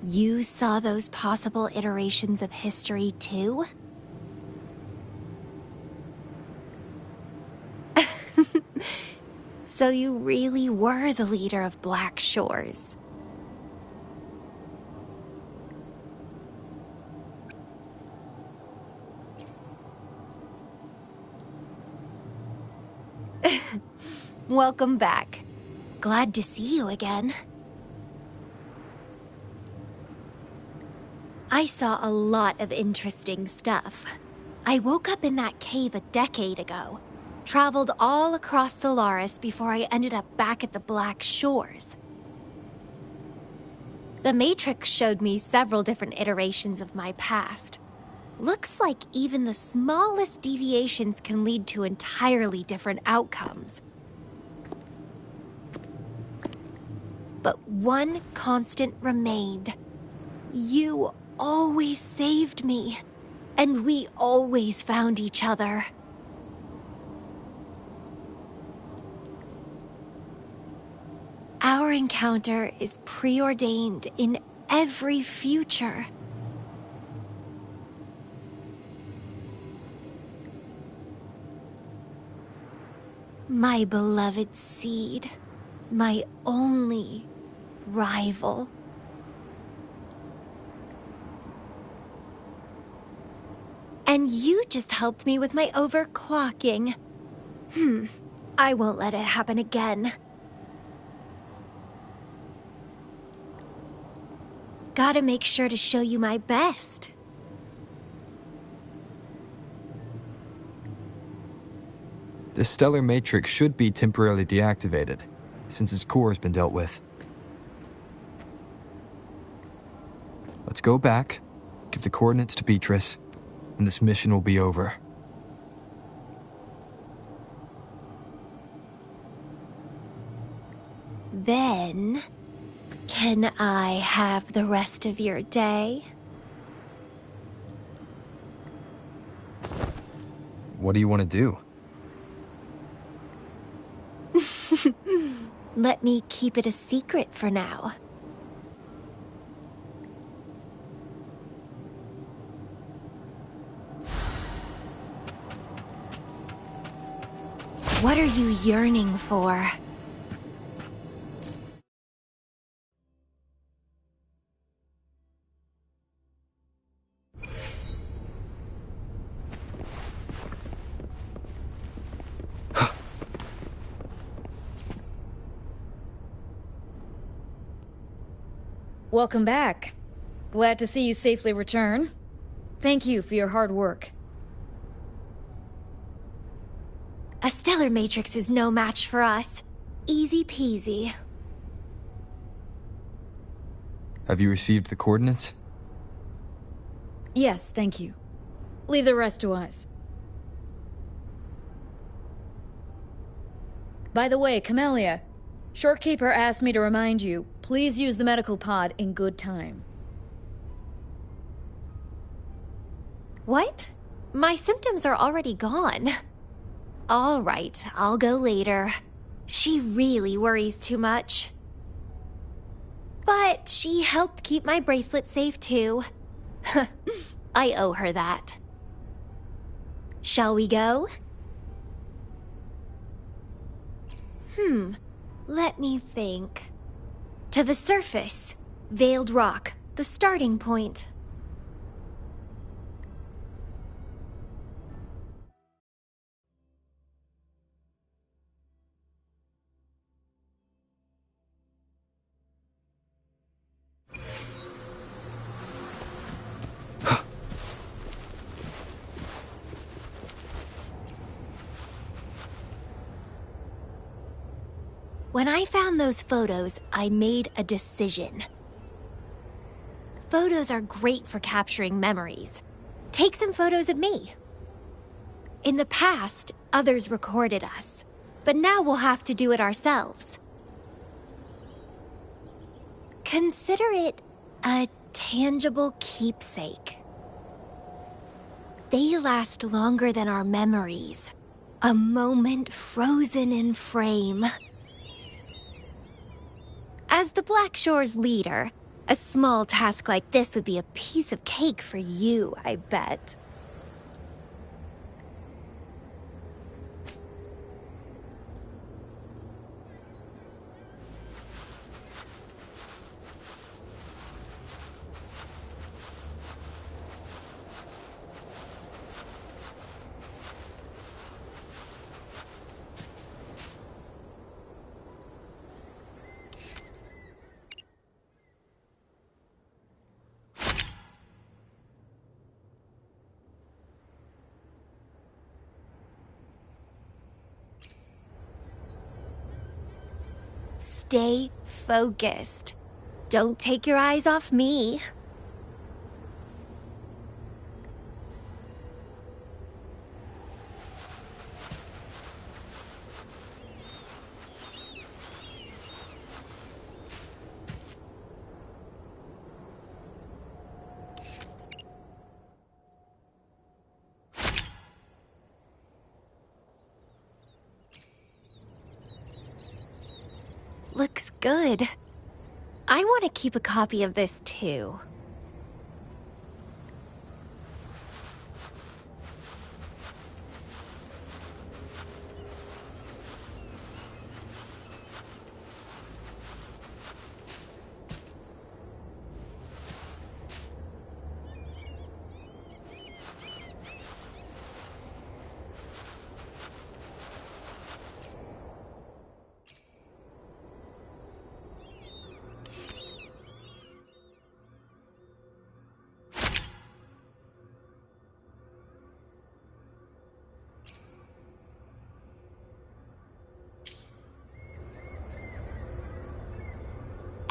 You saw those possible iterations of history too? So you really were the leader of Black Shores. Welcome back. Glad to see you again. I saw a lot of interesting stuff. I woke up in that cave a decade ago, traveled all across Solaris before I ended up back at the Black Shores. The Matrix showed me several different iterations of my past. Looks like even the smallest deviations can lead to entirely different outcomes. But one constant remained. You always saved me, and we always found each other. Our encounter is preordained in every future. My beloved seed, my only rival. And you just helped me with my overclocking. I won't let it happen again. Gotta make sure to show you my best. The stellar matrix should be temporarily deactivated, since its core has been dealt with. Let's go back, give the coordinates to Beatrice, and this mission will be over. Then, can I have the rest of your day? What do you want to do? Let me keep it a secret for now. What are you yearning for? Welcome back. Glad to see you safely return. Thank you for your hard work. A stellar matrix is no match for us. Easy peasy. Have you received the coordinates? Yes, thank you. Leave the rest to us. By the way, Camellia, Shorekeeper asked me to remind you, please use the medical pod in good time. What? My symptoms are already gone. All right, I'll go later. She really worries too much. But she helped keep my bracelet safe too. I owe her that. Shall we go? Let me think. To the surface. Veiled Rock, the starting point. When I found those photos, I made a decision. Photos are great for capturing memories. Take some photos of me. In the past, others recorded us, but now we'll have to do it ourselves. Consider it a tangible keepsake. They last longer than our memories. A moment frozen in frame. As the Black Shore's leader, a small task like this would be a piece of cake for you, I bet. Stay focused. Don't take your eyes off me. Looks good. I want to keep a copy of this too.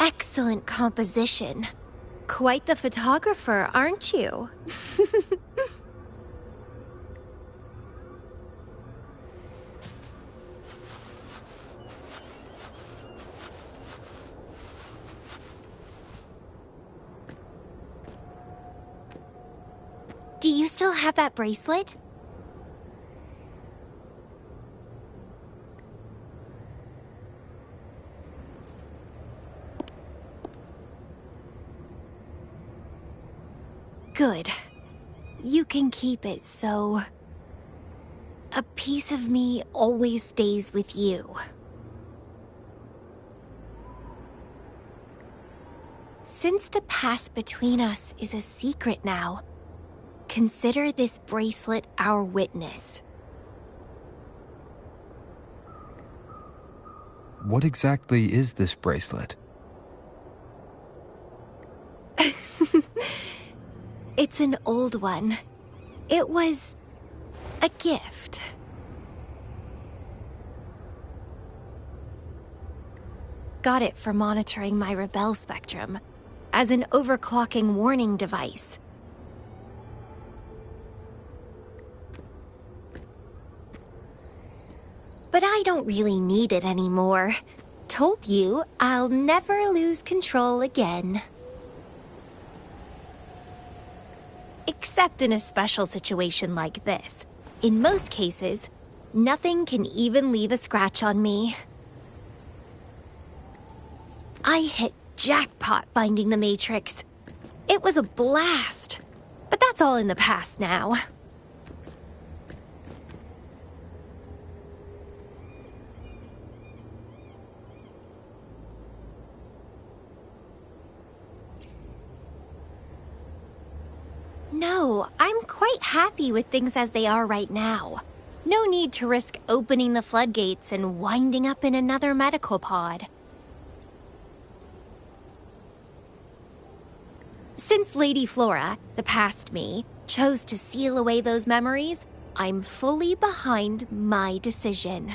Excellent composition. Quite the photographer, aren't you? Do you still have that bracelet? Good. You can keep it, so... a piece of me always stays with you. Since the past between us is a secret now, consider this bracelet our witness. What exactly is this bracelet? It's an old one. It was a gift. Got it for monitoring my rebel spectrum, as an overclocking warning device. But I don't really need it anymore. Told you, I'll never lose control again. Except in a special situation like this. In most cases, nothing can even leave a scratch on me. I hit jackpot finding the Matrix. It was a blast. But that's all in the past now. No, I'm quite happy with things as they are right now. No need to risk opening the floodgates and winding up in another medical pod. Since Lady Flora, the past me, chose to seal away those memories, I'm fully behind my decision.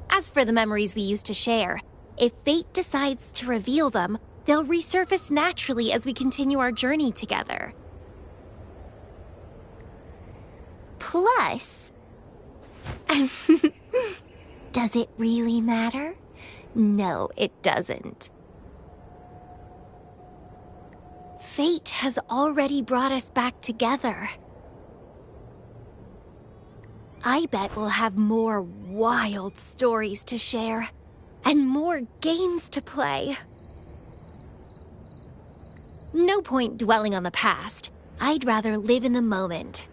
As for the memories we used to share, if fate decides to reveal them, they'll resurface naturally as we continue our journey together. Plus, does it really matter? No, it doesn't. Fate has already brought us back together. I bet we'll have more wild stories to share, and more games to play. No point dwelling on the past. I'd rather live in the moment.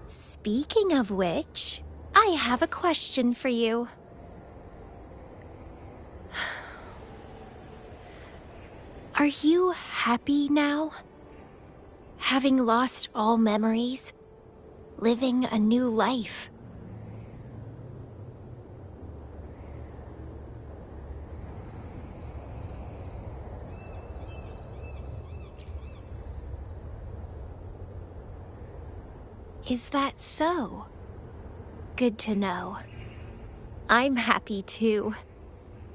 Speaking of which, I have a question for you. Are you happy now? Having lost all memories? Living a new life? Is that so? Good to know. I'm happy too.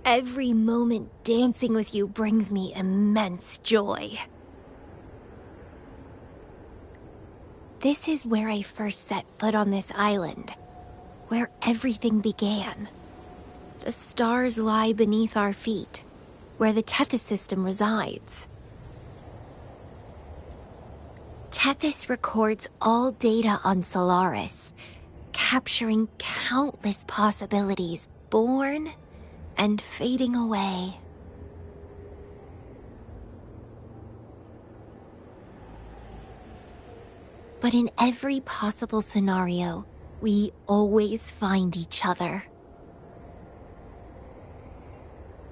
Every moment dancing with you brings me immense joy. This is where I first set foot on this island, where everything began. The stars lie beneath our feet, where the Tethys system resides. Tethys records all data on Solaris, capturing countless possibilities born and fading away. But in every possible scenario, we always find each other.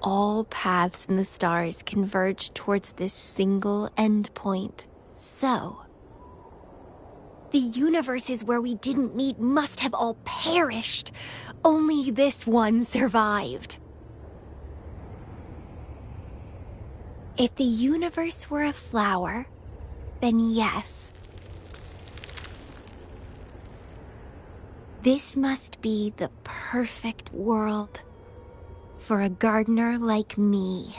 All paths in the stars converge towards this single endpoint. So, the universes where we didn't meet must have all perished. Only this one survived. If the universe were a flower, then yes. This must be the perfect world for a gardener like me.